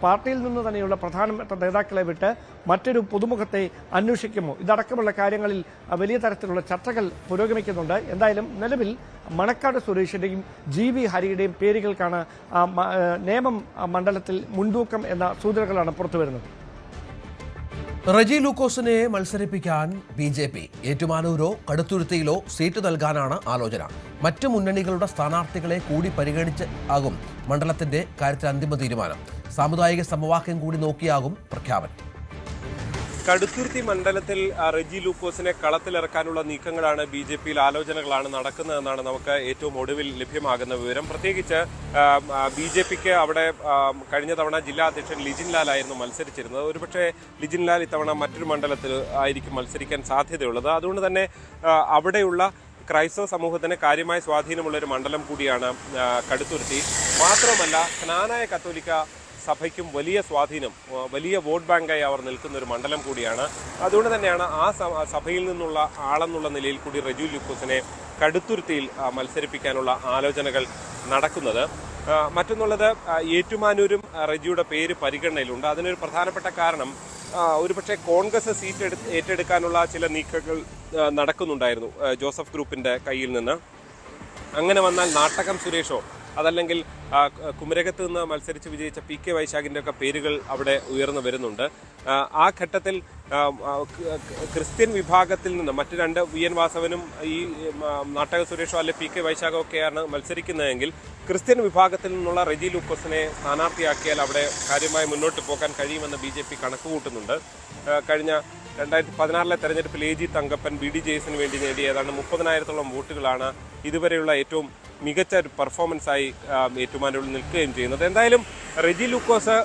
പാർട്ടിയിൽ നിന്ന് തന്നെയുള്ള പ്രധാനപ്പെട്ട നേതാക്കളെ വിട്ട് മറ്റൊരു പുതുമുഖത്തെ അന്വേഷിക്കുമോ? ഇതടക്കമുള്ള കാര്യങ്ങളിൽ വലിയ തരത്തിലുള്ള ചർച്ചകൾ പുരോഗമിക്കുന്നുണ്ട്. എന്തായാലും നിലവിൽ മണക്കാട് സുരേഷിന്റെയും GV ഹരിയുടെയും പേരുകൾക്കാണ് നേമം മണ്ഡലത്തിൽ മുൻതൂക്കം എന്ന സൂചനകളാണ് പുറത്തുവരുന്നത്. റെജി ലൂക്കോസിനെ മത്സരിപ്പിക്കാൻ BJP ഏറ്റുമാനൂരോ കടുത്തുരുത്തിയിലോ സീറ്റ് നൽകാനാണ് ആലോചന. മറ്റു മുന്നണികളുടെ സ്ഥാനാർത്ഥികളെ കൂടി പരിഗണിച്ച് ആകും മണ്ഡലത്തിന്റെ കാര്യത്തിൽ അന്തിമ തീരുമാനം. സാമുദായിക സമവാക്യം കൂടി നോക്കിയാകും പ്രഖ്യാപനം. കടുത്തുരുത്തി മണ്ഡലത്തിൽ റെജി ലൂക്കോസിനെ കളത്തിലിറക്കാനുള്ള നീക്കങ്ങളാണ് BJPയിൽ ആലോചനകളാണ് നടക്കുന്നതെന്നാണ് നമുക്ക് ഏറ്റവും ഒടുവിൽ ലഭ്യമാകുന്ന വിവരം. പ്രത്യേകിച്ച് BJPക്ക് അവിടെ കഴിഞ്ഞ തവണ ജില്ലാ അധ്യക്ഷൻ ലിജിൻ ലാൽ ആയിരുന്നു മത്സരിച്ചിരുന്നത്. ഒരുപക്ഷെ ലിജിൻ ലാൽ ഇത്തവണ മറ്റൊരു മണ്ഡലത്തിൽ ആയിരിക്കും മത്സരിക്കാൻ സാധ്യതയുള്ളത്. അതുകൊണ്ട് തന്നെ അവിടെയുള്ള ക്രൈസ്തവ സമൂഹത്തിന് കാര്യമായ സ്വാധീനമുള്ളൊരു മണ്ഡലം കൂടിയാണ് കടുത്തുരുത്തി. മാത്രമല്ല, ക്നാനായ കത്തോലിക്ക സഭയ്ക്കും വലിയ സ്വാധീനം, വലിയ വോട്ട് ബാങ്കായി അവർ നിൽക്കുന്ന ഒരു മണ്ഡലം കൂടിയാണ്. അതുകൊണ്ട് തന്നെയാണ് ആ സഭയിൽ നിന്നുള്ള ആളെന്നുള്ള നിലയിൽ കൂടി റെജി ലൂക്കോസിനെ കടുത്തുരുത്തിയിൽ മത്സരിപ്പിക്കാനുള്ള ആലോചനകൾ നടക്കുന്നത്. മറ്റൊന്നുള്ളത്, ഏറ്റുമാനൂരും റെജിയുടെ പേര് പരിഗണനയിലുണ്ട്. അതിനൊരു പ്രധാനപ്പെട്ട കാരണം ഒരുപക്ഷെ കോൺഗ്രസ് സീറ്റ് ഏറ്റെടുക്കാനുള്ള ചില നീക്കങ്ങൾ നടക്കുന്നുണ്ടായിരുന്നു ജോസഫ് ഗ്രൂപ്പിന്റെ കയ്യിൽ നിന്ന്. അങ്ങനെ വന്നാൽ നാട്ടകം സുരേഷോ അതല്ലെങ്കിൽ കുമരകത്ത് നിന്ന് മത്സരിച്ച് വിജയിച്ച PK വൈശാഖിൻ്റെ ഒക്കെ പേരുകൾ അവിടെ ഉയർന്നു വരുന്നുണ്ട്. ആ ഘട്ടത്തിൽ ക്രിസ്ത്യൻ വിഭാഗത്തിൽ നിന്ന് മറ്റ് രണ്ട് VN വാസവനും ഈ നാട്ടക സുരേഷോ അല്ലെ PK വൈശാഖോ ഒക്കെയാണ് മത്സരിക്കുന്നതെങ്കിൽ ക്രിസ്ത്യൻ വിഭാഗത്തിൽ നിന്നുള്ള റെജി ലൂക്കോസിനെ സ്ഥാനാർത്ഥിയാക്കിയാൽ അവിടെ കാര്യമായി മുന്നോട്ട് പോകാൻ കഴിയുമെന്ന് BJP കണക്കുകൂട്ടുന്നുണ്ട്. കഴിഞ്ഞ 2016 തെരഞ്ഞെടുപ്പിൽ AG തങ്കപ്പൻ BDJSന് വേണ്ടി നേടിയ ഏതാണ്ട് 30,000-ഓളം വോട്ടുകളാണ് ഇതുവരെയുള്ള ഏറ്റവും മികച്ച ഒരു പെർഫോമൻസായി ഏറ്റുമാനൂരിൽ നിൽക്കുകയും ചെയ്യുന്നത്. എന്തായാലും റെജി ലൂക്കോസ്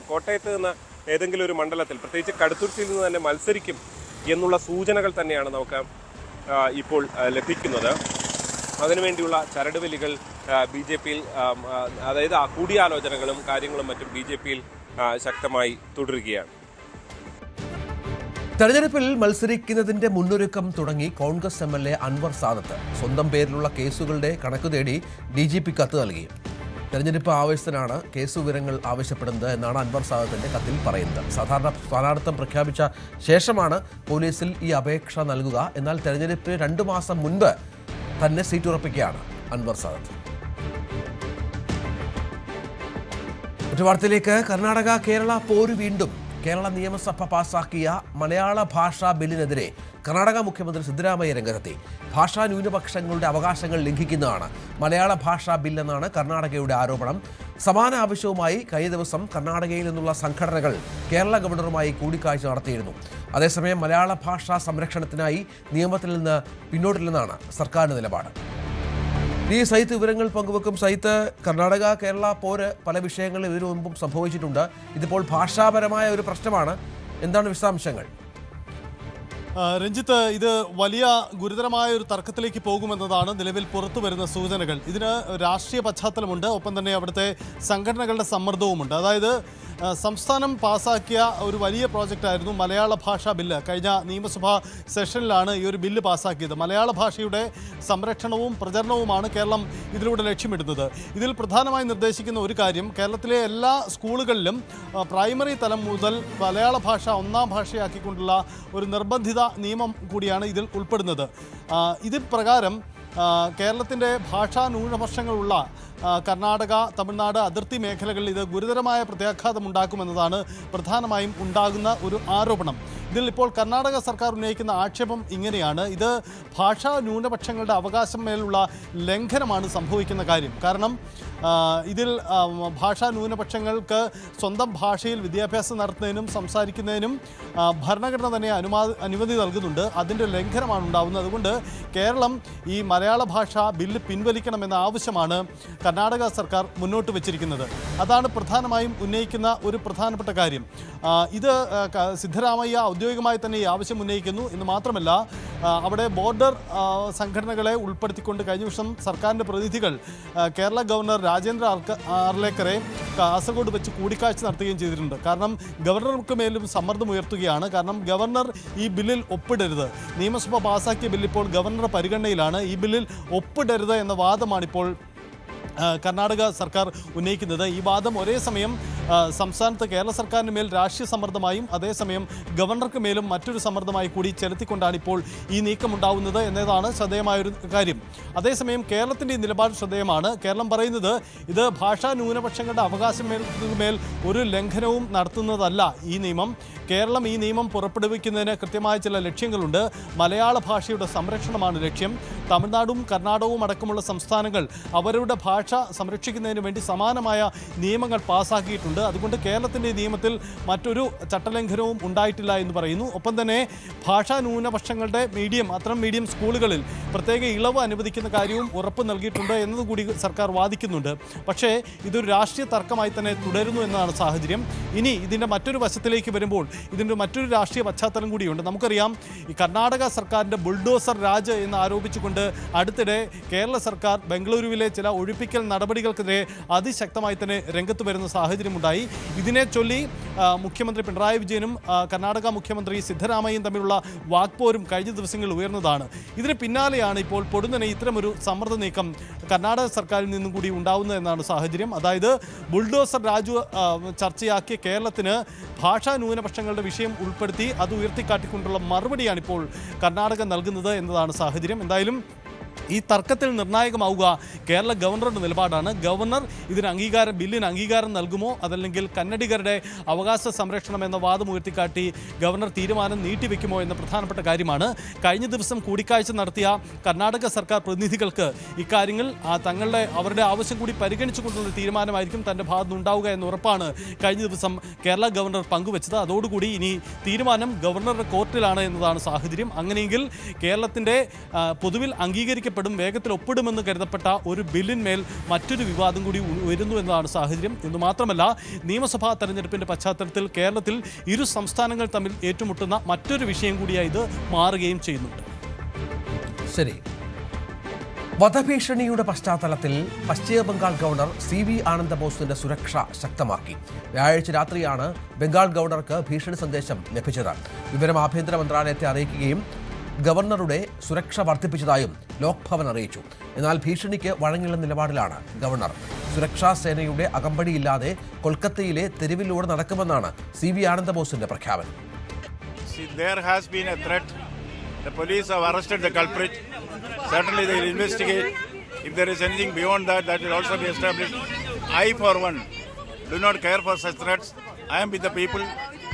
കോട്ടയത്ത് നിന്ന് ഏതെങ്കിലും ഒരു മണ്ഡലത്തിൽ, പ്രത്യേകിച്ച് കടുത്തുരുത്തിയിൽ നിന്ന് തന്നെ മത്സരിക്കും എന്നുള്ള സൂചനകൾ തന്നെയാണ് നമുക്ക് ഇപ്പോൾ ലഭിക്കുന്നത്. അതിനുവേണ്ടിയുള്ള ചരടുവലികൾ BJPയിൽ, അതായത് കൂടിയാലോചനകളും കാര്യങ്ങളും മറ്റും BJPയിൽ ശക്തമായി തുടരുകയാണ്. തെരഞ്ഞെടുപ്പിൽ മത്സരിക്കുന്നതിന്റെ മുന്നൊരുക്കം തുടങ്ങി കോൺഗ്രസ് MLA അൻവർ സാദത്ത്. സ്വന്തം പേരിലുള്ള കേസുകളുടെ കണക്ക് തേടി DGP കത്ത് നൽകി. തെരഞ്ഞെടുപ്പ് ആവേശത്തിനാണ് കേസ് വിവരങ്ങൾ ആവശ്യപ്പെടുന്നത് എന്നാണ് അൻവർ സാദത്തിന്റെ കത്തിൽ പറയുന്നത്. സാധാരണ സ്ഥാനാർത്ഥിത്വം പ്രഖ്യാപിച്ച ശേഷമാണ് പോലീസിൽ ഈ അപേക്ഷ നൽകുക. എന്നാൽ തെരഞ്ഞെടുപ്പിന് 2 മാസം മുൻപ് തന്നെ സീറ്റ് ഉറപ്പിക്കുകയാണ് അൻവർ സാദത്ത്. മറ്റു വാർത്തയിലേക്ക്. കർണാടക കേരള പോര് വീണ്ടും. കേരള നിയമസഭ പാസാക്കിയ മലയാള ഭാഷാ ബില്ലിനെതിരെ കർണാടക മുഖ്യമന്ത്രി സിദ്ധരാമയ്യ രംഗത്തെത്തി. ഭാഷാ ന്യൂനപക്ഷങ്ങളുടെ അവകാശങ്ങൾ ലംഘിക്കുന്നതാണ് മലയാള ഭാഷാ ബില്ലെന്നാണ് കർണാടകയുടെ ആരോപണം. സമാന ആവശ്യവുമായി കഴിഞ്ഞ ദിവസം കർണാടകയിൽ നിന്നുള്ള സംഘടനകൾ കേരള ഗവർണറുമായി കൂടിക്കാഴ്ച നടത്തിയിരുന്നു. അതേസമയം മലയാള ഭാഷാ സംരക്ഷണത്തിനായി നിയമത്തിൽ നിന്ന് പിന്നോട്ടില്ലെന്നാണ് സർക്കാരിന്റെ നിലപാട്. ഈ സൈത്ത് വിവരങ്ങൾ പങ്കുവെക്കും. സൈത്ത്, കർണാടക കേരള പോര് പല വിഷയങ്ങളിൽ ഇതിനു മുമ്പും സംഭവിച്ചിട്ടുണ്ട്. ഇതിപ്പോൾ ഭാഷാപരമായ ഒരു പ്രശ്നമാണ്. എന്താണ് വിശദാംശങ്ങൾ? രഞ്ജിത്ത്, ഇത് വലിയ ഗുരുതരമായ ഒരു തർക്കത്തിലേക്ക് പോകുമെന്നതാണ് നിലവിൽ പുറത്തു വരുന്ന സൂചനകൾ. ഇതിന് രാഷ്ട്രീയ പശ്ചാത്തലമുണ്ട്, ഒപ്പം തന്നെ അവിടുത്തെ സംഘടനകളുടെ സമ്മർദ്ദവുമുണ്ട്. അതായത് സംസ്ഥാനം പാസാക്കിയ ഒരു വലിയ പ്രോജക്റ്റായിരുന്നു മലയാള ഭാഷാ ബില്ല്. കഴിഞ്ഞ നിയമസഭാ സെഷനിലാണ് ഈ ഒരു ബില്ല് പാസാക്കിയത്. മലയാള ഭാഷയുടെ സംരക്ഷണവും പ്രചരണവുമാണ് കേരളം ഇതിലൂടെ ലക്ഷ്യമിടുന്നത്. ഇതിൽ പ്രധാനമായി നിർദ്ദേശിക്കുന്ന ഒരു കാര്യം, കേരളത്തിലെ എല്ലാ സ്കൂളുകളിലും പ്രൈമറി തലം മുതൽ മലയാള ഭാഷ 1ാം ഭാഷയാക്കിക്കൊണ്ടുള്ള ഒരു നിർബന്ധിത നിയമം കൂടിയാണ് ഇതിൽ ഉൾപ്പെടുന്നത്. ഇതിൽ പ്രകാരം കേരളത്തിൻ്റെ ഭാഷാ ന്യൂനപക്ഷങ്ങളുള്ള കർണാടക, തമിഴ്നാട് അതിർത്തി മേഖലകളിൽ ഇത് ഗുരുതരമായ പ്രത്യാഘാതം ഉണ്ടാക്കുമെന്നതാണ് പ്രധാനമായും ഉണ്ടാകുന്ന ഒരു ആരോപണം. ഇതിൽ ഇപ്പോൾ കർണാടക സർക്കാർ ഉന്നയിക്കുന്ന ആക്ഷേപം ഇങ്ങനെയാണ്: ഇത് ഭാഷാ ന്യൂനപക്ഷങ്ങളുടെ അവകാശം മേലുള്ള ലംഘനമാണ് സംഭവിക്കുന്ന കാര്യം. കാരണം ഇതിൽ ഭാഷാ ന്യൂനപക്ഷങ്ങൾക്ക് സ്വന്തം ഭാഷയിൽ വിദ്യാഭ്യാസം നടത്തുന്നതിനും സംസാരിക്കുന്നതിനും ഭരണഘടന തന്നെ അനുമതി നൽകുന്നുണ്ട്. അതിൻ്റെ ലംഘനമാണ് ഉണ്ടാകുന്നത്. അതുകൊണ്ട് കേരളം ഈ മലയാള ഭാഷാ ബില്ല് പിൻവലിക്കണമെന്ന ആവശ്യമാണ് കർണാടക സർക്കാർ മുന്നോട്ട് വച്ചിരിക്കുന്നത്. അതാണ് പ്രധാനമായും ഉന്നയിക്കുന്ന ഒരു പ്രധാനപ്പെട്ട കാര്യം. ഇത് സിദ്ധരാമയ്യ ഔദ്യോഗികമായി തന്നെ ഈ ആവശ്യം ഉന്നയിക്കുന്നു എന്ന് മാത്രമല്ല, അവിടെ ബോർഡർ സംഘടനകളെ ഉൾപ്പെടുത്തിക്കൊണ്ട് കഴിഞ്ഞ ദിവസം സർക്കാരിൻ്റെ പ്രതിനിധികൾ കേരള ഗവർണർ രാജേന്ദ്ര ആർലേക്കറെ കാസർഗോഡ് വെച്ച് കൂടിക്കാഴ്ച നടത്തുകയും ചെയ്തിട്ടുണ്ട്. കാരണം ഗവർണർക്ക് മേലും സമ്മർദ്ദം ഉയർത്തുകയാണ്. കാരണം ഗവർണർ ഈ ബില്ലിൽ ഒപ്പിടരുത്, നിയമസഭ പാസാക്കിയ ബില്ല് ഇപ്പോൾ ഗവർണറുടെ പരിഗണനയിലാണ്, ഈ ബില്ലിൽ ഒപ്പിടരുത് എന്ന വാദമാണിപ്പോൾ കർണാടക സർക്കാർ ഉന്നയിക്കുന്നത്. ഈ വാദം ഒരേ സമയം സംസ്ഥാനത്ത് കേരള സർക്കാരിന് മേൽ രാഷ്ട്രീയ സമ്മർദ്ദമായും അതേസമയം ഗവർണർക്ക് മേലും മറ്റൊരു സമ്മർദ്ദമായി കൂടി ചെലുത്തിക്കൊണ്ടാണ് ഇപ്പോൾ ഈ നീക്കം ഉണ്ടാവുന്നത് എന്നതാണ് ശ്രദ്ധേയമായൊരു കാര്യം. അതേസമയം കേരളത്തിൻ്റെ ഈ നിലപാട് ശ്രദ്ധേയമാണ്. കേരളം പറയുന്നത് ഇത് ഭാഷാ ന്യൂനപക്ഷങ്ങളുടെ അവകാശമേൽ ഒരു ലംഘനവും നടത്തുന്നതല്ല ഈ നിയമം. കേരളം ഈ നിയമം പുറപ്പെടുവിക്കുന്നതിന് കൃത്യമായ ചില ലക്ഷ്യങ്ങളുണ്ട്. മലയാള ഭാഷയുടെ സംരക്ഷണമാണ് ലക്ഷ്യം. തമിഴ്നാടും കർണാടകവും അടക്കമുള്ള സംസ്ഥാനങ്ങൾ അവരുടെ ഭാഷ സംരക്ഷിക്കുന്നതിന് വേണ്ടി സമാനമായ നിയമങ്ങൾ പാസ്സാക്കിയിട്ടുണ്ട്. അതുകൊണ്ട് കേരളത്തിൻ്റെ നിയമത്തിൽ മറ്റൊരു ചട്ടലംഘനവും ഉണ്ടായിട്ടില്ല എന്ന് പറയുന്നു. ഒപ്പം തന്നെ ഭാഷാ ന്യൂനപക്ഷങ്ങളുടെ അത്തരം മീഡിയം സ്കൂളുകളിൽ പ്രത്യേക ഇളവ് അനുവദിക്കുന്ന കാര്യവും ഉറപ്പ് നൽകിയിട്ടുണ്ട് എന്നതുകൂടി സർക്കാർ വാദിക്കുന്നുണ്ട്. പക്ഷേ ഇതൊരു രാഷ്ട്രീയ തർക്കമായി തന്നെ തുടരുന്നു എന്നതാണ് സാഹചര്യം. ഇനി ഇതിൻ്റെ മറ്റൊരു വശത്തിലേക്ക് വരുമ്പോൾ ഇതിൻ്റെ മറ്റൊരു രാഷ്ട്രീയ പശ്ചാത്തലം കൂടിയുണ്ട്. നമുക്കറിയാം, ഈ കർണാടക സർക്കാരിൻ്റെ ബുൾഡോസർ രാജ് എന്ന് ആരോപിച്ചുകൊണ്ട് അടുത്തിടെ കേരള സർക്കാർ ബംഗളൂരുവിലെ ചില ഒഴിപ്പിക്കൽ നടപടികൾക്കെതിരെ അതിശക്തമായി തന്നെ രംഗത്ത് വരുന്ന സാഹചര്യമുണ്ടായി. ഇതിനെ ചൊല്ലി മുഖ്യമന്ത്രി പിണറായി വിജയനും കർണാടക മുഖ്യമന്ത്രി സിദ്ധരാമയ്യയും തമ്മിലുള്ള വാക്പോരും കഴിഞ്ഞ ദിവസങ്ങളിൽ ഉയർന്നതാണ്. ഇതിന് പിന്നാലെയാണ് ഇപ്പോൾ പൊടുന്നനെ ഇത്തരമൊരു സമ്മർദ്ദ നീക്കം കർണാടക സർക്കാരിൽ നിന്നും കൂടി ഉണ്ടാവുന്നത് എന്നാണ് സാഹചര്യം. അതായത് ബുൾഡോസർ രാജു ചർച്ചയാക്കിയ കേരളത്തിന് ഭാഷാ ന്യൂനപക്ഷങ്ങളുടെ വിഷയം ഉൾപ്പെടുത്തി അത് ഉയർത്തിക്കാട്ടിക്കൊണ്ടുള്ള മറുപടിയാണിപ്പോൾ കർണാടക നൽകുന്നത് എന്നതാണ് സാഹചര്യം. എന്തായാലും ഈ തർക്കത്തിൽ നിർണായകമാവുക കേരള ഗവർണറുടെ നിലപാടാണ്. ഗവർണർ ബില്ലിന് അംഗീകാരം നൽകുമോ, അതല്ലെങ്കിൽ കന്നഡിഗരുടെ അവകാശ സംരക്ഷണം എന്ന വാദം ഉയർത്തിക്കാട്ടി ഗവർണർ തീരുമാനം നീട്ടിവെക്കുമോ എന്ന പ്രധാനപ്പെട്ട കാര്യമാണ്. കഴിഞ്ഞ ദിവസം കൂടിക്കാഴ്ച നടത്തിയ കർണാടക സർക്കാർ പ്രതിനിധികൾക്ക് ഇക്കാര്യങ്ങൾ അവരുടെ ആവശ്യം കൂടി പരിഗണിച്ചുകൊണ്ടുള്ള തീരുമാനമായിരിക്കും തൻ്റെ ഭാഗത്ത് ഉണ്ടാവുക എന്ന ഉറപ്പാണ് കഴിഞ്ഞ ദിവസം കേരള ഗവർണർ പങ്കുവച്ചത്. അതോടുകൂടി ഇനി തീരുമാനം ഗവർണറുടെ കോർട്ടിലാണ് എന്നതാണ് സാഹചര്യം. അങ്ങനെയെങ്കിൽ കേരളത്തിൻ്റെ പൊതുവിൽ അംഗീകരിക്കപ്പെടും, വേഗത്തിൽ ഒപ്പിടുമെന്ന് കരുതപ്പെട്ട ഒരു ബില്ലിന്മേൽ മറ്റൊരു വിവാദം കൂടി ഉയരുന്നു എന്നതാണ് സാഹചര്യം. എന്ന് മാത്രമല്ല, നിയമസഭാ തെരഞ്ഞെടുപ്പിന്റെ പശ്ചാത്തലത്തിൽ കേരളത്തിൽ ഇരു സംസ്ഥാനങ്ങൾ തമ്മിൽ ഏറ്റുമുട്ടുന്ന മറ്റൊരു വിഷയം കൂടിയായി ഇത് മാറുകയും ചെയ്യുന്നുണ്ട്. ശരി. വധഭീഷണിയുടെ പശ്ചാത്തലത്തിൽ പശ്ചിമ ബംഗാൾ ഗവർണർ CV ആനന്ദബോസിന്റെ സുരക്ഷ ശക്തമാക്കി. വ്യാഴാഴ്ച രാത്രിയാണ് ബംഗാൾ ഗവർണർക്ക് ഭീഷണി സന്ദേശം ലഭിച്ചത്. വിവരം ആഭ്യന്തര മന്ത്രാലയത്തെ അറിയിക്കുകയും ഗവർണറുടെ സുരക്ഷ വർദ്ധിപ്പിച്ചതായും ലോക്ഭവൻ അറിയിച്ചു. എന്നാൽ ഭീഷണിക്ക് വഴങ്ങിയുള്ള നിലപാടിലാണ് ഗവർണർ. സുരക്ഷാ സേനയുടെ അകമ്പടിയില്ലാതെ കൊൽക്കത്തയിലെ തെരുവിലൂടെ നടക്കുമെന്നാണ് CV ആനന്ദബോസിന്റെ പ്രഖ്യാപനം. There has been a threat. The police have arrested the culprit. Certainly they will investigate. If there is anything beyond that, that will also be established. I, for one, do not care for such threats. I am with the people.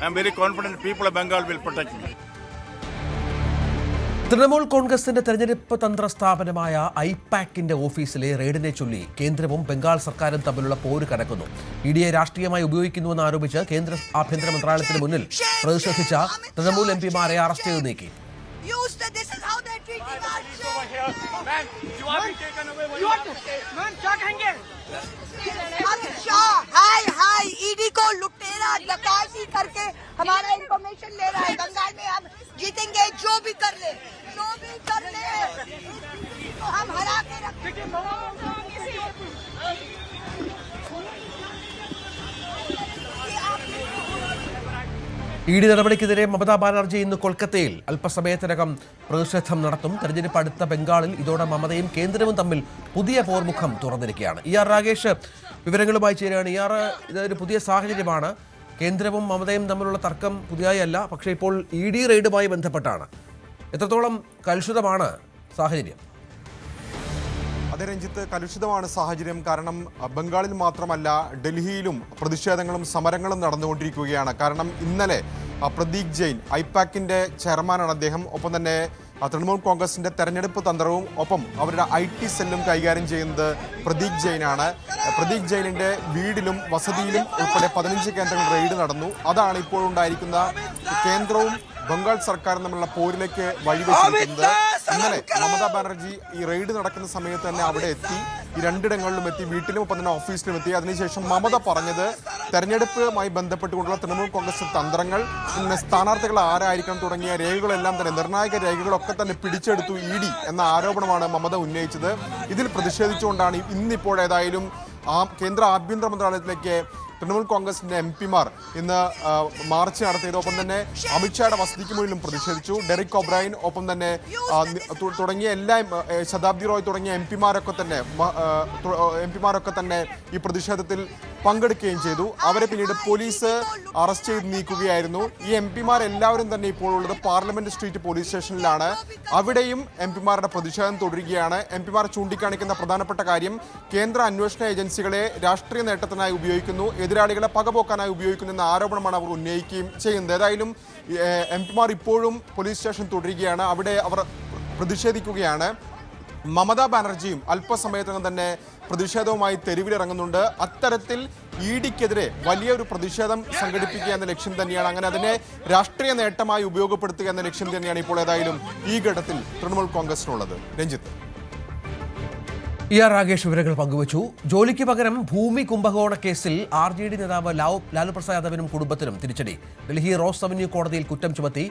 I am very confident people of Bengal will protect me. Trinamool കോൺഗ്രസിന്റെ തെരഞ്ഞെടുപ്പ് തന്ത്ര സ്ഥാപനമായ ഐപാക്കിന്റെ ഓഫീസിലെ റെയ്ഡിനെ ചൊല്ലി കേന്ദ്രവും ബംഗാൾ സർക്കാരും തമ്മിലുള്ള പോര് കടക്കുന്നു. ഇഡിയെ രാഷ്ട്രീയമായി ഉപയോഗിക്കുന്നുവെന്ന് ആരോപിച്ച് കേന്ദ്ര ആഭ്യന്തര മന്ത്രാലയത്തിന് മുന്നിൽ പ്രതിഷേധിച്ച തൃണമൂൽ MPമാരെ അറസ്റ്റ് ചെയ്ത് നീക്കി. ईडी को लुटेरा डकैती करके हमारा इंफॉर्मेशन ले रहा है. बंगाल में हम जीतेंगे, जो भी कर ले तो हम हरा के रखेंगे. ഇഡി നടപടിക്കെതിരെ മമതാ ബാനർജി ഇന്ന് കൊൽക്കത്തയിൽ അല്പസമയത്തിനകം പ്രതിഷേധം നടത്തും. തെരഞ്ഞെടുപ്പ് അടുത്ത ബംഗാളിൽ ഇതോടെ മമതയും കേന്ദ്രവും തമ്മിൽ പുതിയ പോർമുഖം തുറന്നിരിക്കുകയാണ്. ER രാഗേഷ് വിവരങ്ങളുമായി ചേരുകയാണ്. ഇതൊരു പുതിയ സാഹചര്യമാണ്. കേന്ദ്രവും മമതയും തമ്മിലുള്ള തർക്കം പുതിയല്ല, പക്ഷേ ഇപ്പോൾ ED റെയ്ഡുമായി ബന്ധപ്പെട്ടാണ്. എത്രത്തോളം കലുഷിതമാണ് സാഹചര്യം? അതെ രഞ്ജിത്ത്, കലുഷിതമാണ് സാഹചര്യം. കാരണം ബംഗാളിൽ മാത്രമല്ല ഡൽഹിയിലും പ്രതിഷേധങ്ങളും സമരങ്ങളും നടന്നുകൊണ്ടിരിക്കുകയാണ്. കാരണം ഇന്നലെ പ്രദീപ് ജെയിൻ ഐപാക്കിന്റെ ചെയർമാനാണ് അദ്ദേഹം. ഒപ്പം തന്നെ തൃണമൂൽ കോൺഗ്രസിന്റെ തെരഞ്ഞെടുപ്പ് തന്ത്രവും ഒപ്പം അവരുടെ IT സെല്ലും കൈകാര്യം ചെയ്യുന്നത് പ്രദീപ് ജെയിനാണ്. പ്രദീപ് ജെയിനിന്റെ വീടിലും വസതിയിലും ഉൾപ്പെടെ 15 കേന്ദ്രങ്ങൾ റെയ്ഡ് നടന്നു. അതാണ് ഇപ്പോൾ ഉണ്ടായിരിക്കുന്ന കേന്ദ്രവും ബംഗാൾ സർക്കാരും തമ്മിലുള്ള പോരിലേക്ക് വഴിവെച്ചിരിക്കുന്നത്. ഇന്നലെ മമതാ ബാനർജി ഈ റെയ്ഡ് നടക്കുന്ന സമയത്ത് തന്നെ അവിടെ എത്തി, ഈ രണ്ടിടങ്ങളിലും എത്തി, വീട്ടിലും ഒപ്പം തന്നെ ഓഫീസിലും എത്തി. അതിനുശേഷം മമത പറഞ്ഞത് തെരഞ്ഞെടുപ്പുമായി ബന്ധപ്പെട്ടുകൊണ്ടുള്ള തൃണമൂൽ കോൺഗ്രസ് തന്ത്രങ്ങൾ, പിന്നെ സ്ഥാനാർത്ഥികൾ ആരായിരിക്കണം തുടങ്ങിയ രേഖകളെല്ലാം തന്നെ, നിർണായക രേഖകളൊക്കെ തന്നെ പിടിച്ചെടുത്തു ED എന്ന ആരോപണമാണ് മമത ഉന്നയിച്ചത്. ഇതിൽ പ്രതിഷേധിച്ചുകൊണ്ടാണ് ഇന്നിപ്പോഴേതായാലും കേന്ദ്ര ആഭ്യന്തര മന്ത്രാലയത്തിലേക്ക് തൃണമൂൽ കോൺഗ്രസിന്റെ MP-മാർ ഇന്ന് മാർച്ച് നടത്തിയത്. ഒപ്പം തന്നെ അമിത്ഷായുടെ വസതിക്ക് മുന്നിലും പ്രതിഷേധിച്ചു. ഡെറിക് ഒബ്രൈൻ ഒപ്പം തന്നെ തുടങ്ങിയ എല്ലാ ശതാബ്ദി റോയ് തുടങ്ങിയ MP-മാരൊക്കെ തന്നെ ഈ പ്രതിഷേധത്തിൽ പങ്കെടുക്കുകയും ചെയ്തു. അവരെ പിന്നീട് പോലീസ് അറസ്റ്റ് ചെയ്ത് നീക്കുകയായിരുന്നു. ഈ MP-മാർ എല്ലാവരും തന്നെ ഇപ്പോൾ ഉള്ളത് പാർലമെന്റ് സ്ട്രീറ്റ് പോലീസ് സ്റ്റേഷനിലാണ്. അവിടെയും MP-മാരുടെ പ്രതിഷേധം തുടരുകയാണ്. MP-മാർ ചൂണ്ടിക്കാണിക്കുന്ന പ്രധാനപ്പെട്ട കാര്യം കേന്ദ്ര അന്വേഷണ ഏജൻസികളെ രാഷ്ട്രീയ നേട്ടത്തിനായി ഉപയോഗിക്കുന്നു, എതിരാളികളെ പകപോക്കാനായി ഉപയോഗിക്കുന്നു എന്ന ആരോപണമാണ് അവർ ഉന്നയിക്കുകയും ചെയ്യുന്നത്. ഏതായാലും MP-മാർ ഇപ്പോഴും പോലീസ് സ്റ്റേഷൻ തുടരുകയാണ്. അവിടെ അവർ പ്രതിഷേധിക്കുകയാണ്. മമതാ ബാനർജിയും അല്പസമയത്തിനകം തന്നെ പ്രതിഷേധവുമായി തെരുവിലിറങ്ങുന്നുണ്ട്. അത്തരത്തിൽ ED-ക്കെതിരെ വലിയൊരു പ്രതിഷേധം സംഘടിപ്പിക്കുക എന്ന ലക്ഷ്യം തന്നെയാണ്. അങ്ങനെ അതിനെ രാഷ്ട്രീയ നേട്ടമായി ഉപയോഗപ്പെടുത്തുക എന്ന ലക്ഷ്യം തന്നെയാണ് ഇപ്പോൾ ഏതായാലും ഈ ഘട്ടത്തിൽ തൃണമൂൽ കോൺഗ്രസിനുള്ളത്. രഞ്ജിത്ത്. രാകേഷ് വിവരങ്ങൾ പങ്കുവച്ചു. ജോലിക്ക് പകരം ഭൂമി കുംഭകോണ കേസിൽ RJD നേതാവ് ലാലു പ്രസാദ് യാദവിനും കുടുംബത്തിനും തിരിച്ചടി. ഡൽഹി റോസ് അവന്യൂ കോടതിയിൽ കുറ്റം ചുമത്തി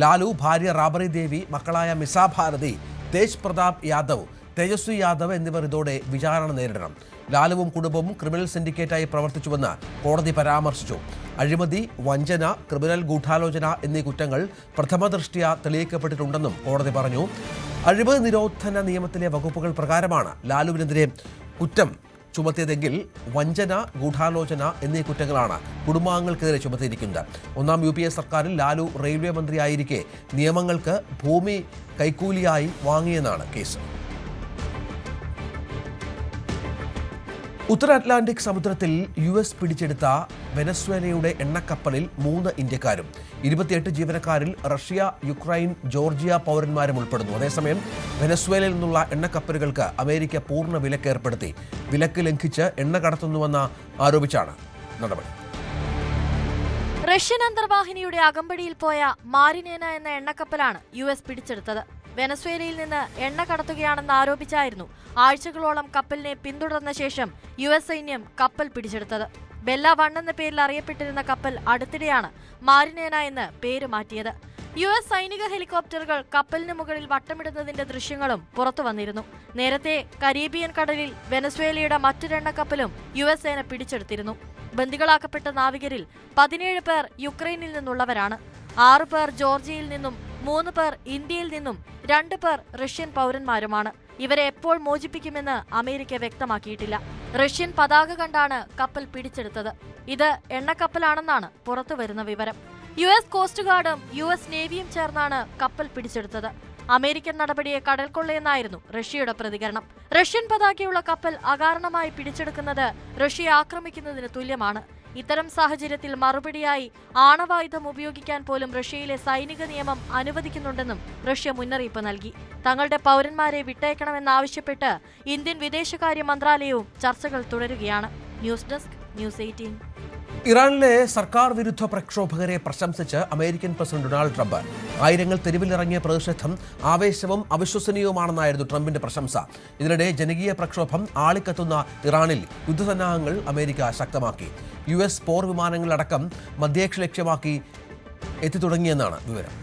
ലാലു, ഭാര്യ റാബറി ദേവി, മക്കളായ മിസാ ഭാരതി, തേജ് പ്രതാപ് യാദവ്, തേജസ്വി യാദവ് എന്നിവർ ഇതോടെ വിചാരണ നേരിടണം. ലാലുവും കുടുംബവും ക്രിമിനൽ സിൻഡിക്കേറ്റായി പ്രവർത്തിച്ചുവെന്ന് കോടതി പരാമർശിച്ചു. അഴിമതി, വഞ്ചന, ക്രിമിനൽ ഗൂഢാലോചന എന്നീ കുറ്റങ്ങൾ പ്രഥമദൃഷ്ട്യാ തെളിയിക്കപ്പെട്ടിട്ടുണ്ടെന്നും കോടതി പറഞ്ഞു. അഴിമതി നിരോധന നിയമത്തിലെ വകുപ്പുകൾ പ്രകാരമാണ് ലാലുവിനെതിരെ കുറ്റം ചുമത്തിയതെങ്കിൽ വഞ്ചന, ഗൂഢാലോചന എന്നീ കുറ്റങ്ങളാണ് കുടുംബാംഗങ്ങൾക്കെതിരെ ചുമത്തിയിരിക്കുന്നത്. ഒന്നാം UPA സർക്കാരിൽ ലാലു റെയിൽവേ മന്ത്രിയായിരിക്കെ നിയമങ്ങൾക്ക് ഭൂമി കൈക്കൂലിയായി വാങ്ങിയെന്നാണ് കേസ്. ഉത്തര അറ്റ്ലാന്റിക് സമുദ്രത്തിൽ US പിടിച്ചെടുത്ത വെനസ്വേലയുടെ എണ്ണക്കപ്പലിൽ 3 ഇന്ത്യക്കാരും 28 ജീവനക്കാരിൽ റഷ്യ, യുക്രൈൻ, ജോർജിയ പൗരന്മാരും ഉൾപ്പെടുന്നു. അതേസമയം വെനസ്വേലയിൽ നിന്നുള്ള എണ്ണക്കപ്പലുകൾക്ക് അമേരിക്ക പൂർണ്ണ വിലക്ക് ഏർപ്പെടുത്തി. വിലക്ക് ലംഘിച്ച് എണ്ണ കടത്തുന്നുവെന്ന് ആരോപിച്ചാണ് നടപടി. റഷ്യൻ അന്തർവാഹിനിയുടെ അകമ്പടിയിൽ പോയ മാരിനേന എന്ന എണ്ണക്കപ്പലാണ് US പിടിച്ചെടുത്തത്. വെനസ്വേലയിൽ നിന്ന് എണ്ണ കടത്തുകയാണെന്ന് ആരോപിച്ചായിരുന്നു ആഴ്ചകളോളം കപ്പലിനെ പിന്തുടർന്ന ശേഷം US സൈന്യം കപ്പൽ പിടിച്ചെടുത്തത്. ബെല്ല 1 എന്ന പേരിൽ അറിയപ്പെട്ടിരുന്ന കപ്പൽ അടുത്തിടെയാണ് മാരിനേന എന്ന് പേര് മാറ്റിയത്. US സൈനിക ഹെലികോപ്റ്ററുകൾ കപ്പലിന് മുകളിൽ വട്ടമിടുന്നതിന്റെ ദൃശ്യങ്ങളും പുറത്തു വന്നിരുന്നു. നേരത്തെ കരീബിയൻ കടലിൽ വെനസ്വേലയുടെ മറ്റൊരു എണ്ണക്കപ്പലും US സേന പിടിച്ചെടുത്തിരുന്നു. ബന്ദികളാക്കപ്പെട്ട നാവികരിൽ 17 പേർ യുക്രൈനിൽ നിന്നുള്ളവരാണ്. 6 പേർ ജോർജിയയിൽ നിന്നും 3 പേർ ഇന്ത്യയിൽ നിന്നും 2 പേർ റഷ്യൻ പൗരന്മാരുമാണ്. ഇവരെ എപ്പോൾ മോചിപ്പിക്കുമെന്ന് അമേരിക്ക വ്യക്തമാക്കിയിട്ടില്ല. റഷ്യൻ പതാക കണ്ടാണ് കപ്പൽ പിടിച്ചെടുത്തത്. ഇത് എണ്ണക്കപ്പലാണെന്നാണ് പുറത്തുവരുന്ന വിവരം. US കോസ്റ്റ് ഗാർഡും US നേവിയും ചേർന്നാണ് കപ്പൽ പിടിച്ചെടുത്തത്. അമേരിക്കൻ നടപടിയെ കടൽക്കൊള്ളയെന്നായിരുന്നു റഷ്യയുടെ പ്രതികരണം. റഷ്യൻ പതാകയുള്ള കപ്പൽ അകാരണമായി പിടിച്ചെടുക്കുന്നത് റഷ്യയെ ആക്രമിക്കുന്നതിന് തുല്യമാണ്. ഇത്തരം സാഹചര്യത്തിൽ മറുപടിയായി ആണവായുധം ഉപയോഗിക്കാൻ പോലും റഷ്യയിലെ സൈനിക നിയമം അനുവദിക്കുന്നുണ്ടെന്നും റഷ്യ മുന്നറിയിപ്പ് നൽകി. തങ്ങളുടെ പൗരന്മാരെ വിട്ടയക്കണമെന്നാവശ്യപ്പെട്ട് ഇന്ത്യൻ വിദേശകാര്യ മന്ത്രാലയവും ചർച്ചകൾ തുടരുകയാണ്. News desk, News 18. ഇറാനിലെ സർക്കാർ വിരുദ്ധ പ്രക്ഷോഭകരെ പ്രശംസിച്ച് അമേരിക്കൻ പ്രസിഡന്റ് ഡൊണാൾഡ് ട്രംപ്. ആയിരങ്ങൾ തെരുവിലിറങ്ങിയ പ്രതിഷേധം ആവേശവും അവിശ്വസനീയവുമാണെന്നായിരുന്നു ട്രംപിന്റെ പ്രശംസ. ഇതിനിടെ ജനകീയ പ്രക്ഷോഭം ആളിക്കത്തുന്ന ഇറാനിൽ യുദ്ധസന്നാഹങ്ങൾ അമേരിക്ക ശക്തമാക്കി. US പോർ വിമാനങ്ങളടക്കം മധ്യേഷ്യ ലക്ഷ്യമാക്കി എത്തിത്തുടങ്ങിയെന്നാണ് വിവരം.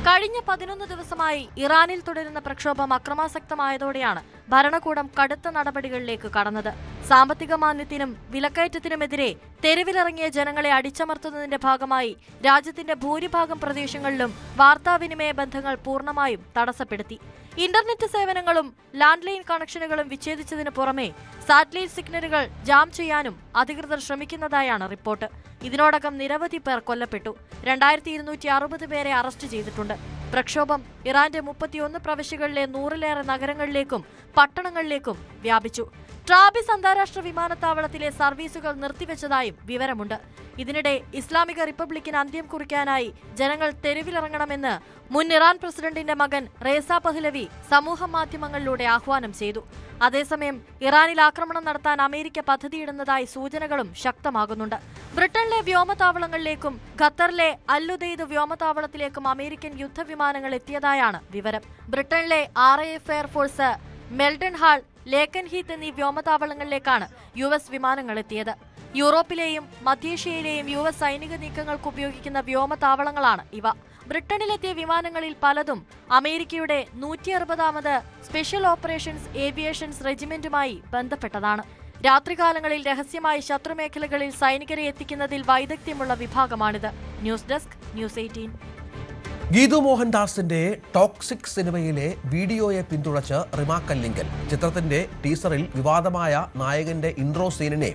കഴിഞ്ഞ 11 ദിവസമായി ഇറാനിൽ തുടരുന്ന പ്രക്ഷോഭം അക്രമാസക്തമായതോടെയാണ് ഭരണകൂടം കടുത്ത നടപടികളിലേക്ക് കടന്നത്. സാമ്പത്തിക മാന്ദ്യത്തിനും വിലക്കയറ്റത്തിനുമെതിരെ തെരുവിലിറങ്ങിയ ജനങ്ങളെ അടിച്ചമർത്തുന്നതിന്റെ ഭാഗമായി രാജ്യത്തിന്റെ ഭൂരിഭാഗം പ്രദേശങ്ങളിലും വാർത്താവിനിമയ ബന്ധങ്ങൾ പൂർണ്ണമായും തടസ്സപ്പെടുത്തി. ഇന്റർനെറ്റ് സേവനങ്ങളും ലാൻഡ് ലൈൻ കണക്ഷനുകളും വിച്ഛേദിച്ചതിനു പുറമെ സാറ്റലൈറ്റ് സിഗ്നലുകൾ ജാം ചെയ്യാനും അധികൃതർ ശ്രമിക്കുന്നതായാണ് റിപ്പോർട്ട്. ഇതിനോടകം നിരവധി പേർ കൊല്ലപ്പെട്ടു. 2260 പേരെ അറസ്റ്റ് ചെയ്തിട്ടുണ്ട്. പ്രക്ഷോഭം ഇറാന്റെ 31 പ്രവിശ്യകളിലെ 100-ലേറെ നഗരങ്ങളിലേക്കും പട്ടണങ്ങളിലേക്കും വ്യാപിച്ചു. ട്രാബിസ് അന്താരാഷ്ട്ര വിമാനത്താവളത്തിലെ സർവീസുകൾ നിർത്തിവെച്ചതായും വിവരമുണ്ട്. ഇതിനിടെ ഇസ്ലാമിക റിപ്പബ്ലിക്കിന് അന്ത്യം കുറിക്കാനായി ജനങ്ങൾ തെരുവിലിറങ്ങണമെന്ന് മുൻ ഇറാൻ പ്രസിഡന്റിന്റെ മകൻ റേസ പഹ്ലവി സമൂഹ മാധ്യമങ്ങളിലൂടെ ആഹ്വാനം ചെയ്തു. അതേസമയം ഇറാനിൽ ആക്രമണം നടത്താൻ അമേരിക്ക പദ്ധതിയിടുന്നതായി സൂചനകളും ശക്തമാകുന്നുണ്ട്. ബ്രിട്ടനിലെ വ്യോമതാവളങ്ങളിലേക്കും ഖത്തറിലെ അൽ-ഉദൈദ് വ്യോമതാവളത്തിലേക്കും അമേരിക്കൻ യുദ്ധവിമാനങ്ങൾ എത്തിയതായാണ് വിവരം. ബ്രിട്ടനിലെ RAF എയർഫോഴ്സ് മെൽഡൺ ഹാൾ, ലേക്കൻ ഹീത്ത് എന്നീ വ്യോമതാവളങ്ങളിലേക്കാണ് US വിമാനങ്ങൾ എത്തിയത്. യൂറോപ്പിലെയും മധ്യേഷ്യയിലെയും US സൈനിക നീക്കങ്ങൾക്ക് ഉപയോഗിക്കുന്ന വ്യോമതാവളങ്ങളാണ് ഇവ. ബ്രിട്ടനിലെത്തിയ വിമാനങ്ങളിൽ പലതും അമേരിക്കയുടെ 160ാമത് സ്പെഷ്യൽ ഓപ്പറേഷൻസ് ഏവിയേഷൻസ് റെജിമെന്റുമായി ബന്ധപ്പെട്ടതാണ്. രാത്രികാലങ്ങളിൽ രഹസ്യമായി ശത്രുമേഖലകളിൽ സൈനികരെ എത്തിക്കുന്നതിൽ വൈദഗ്ധ്യമുള്ള വിഭാഗമാണിത്. News desk, News 18. ഗീതു മോഹൻദാസിന്റെ ടോക്സിക് സിനിമയിലെ വീഡിയോയെ പിന്തുണച്ച് റിമ കല്ലിങ്കൽ. ചിത്രത്തിന്റെ ടീസറിൽ വിവാദമായ നായകന്റെ ഇൻട്രോ സീനിനെ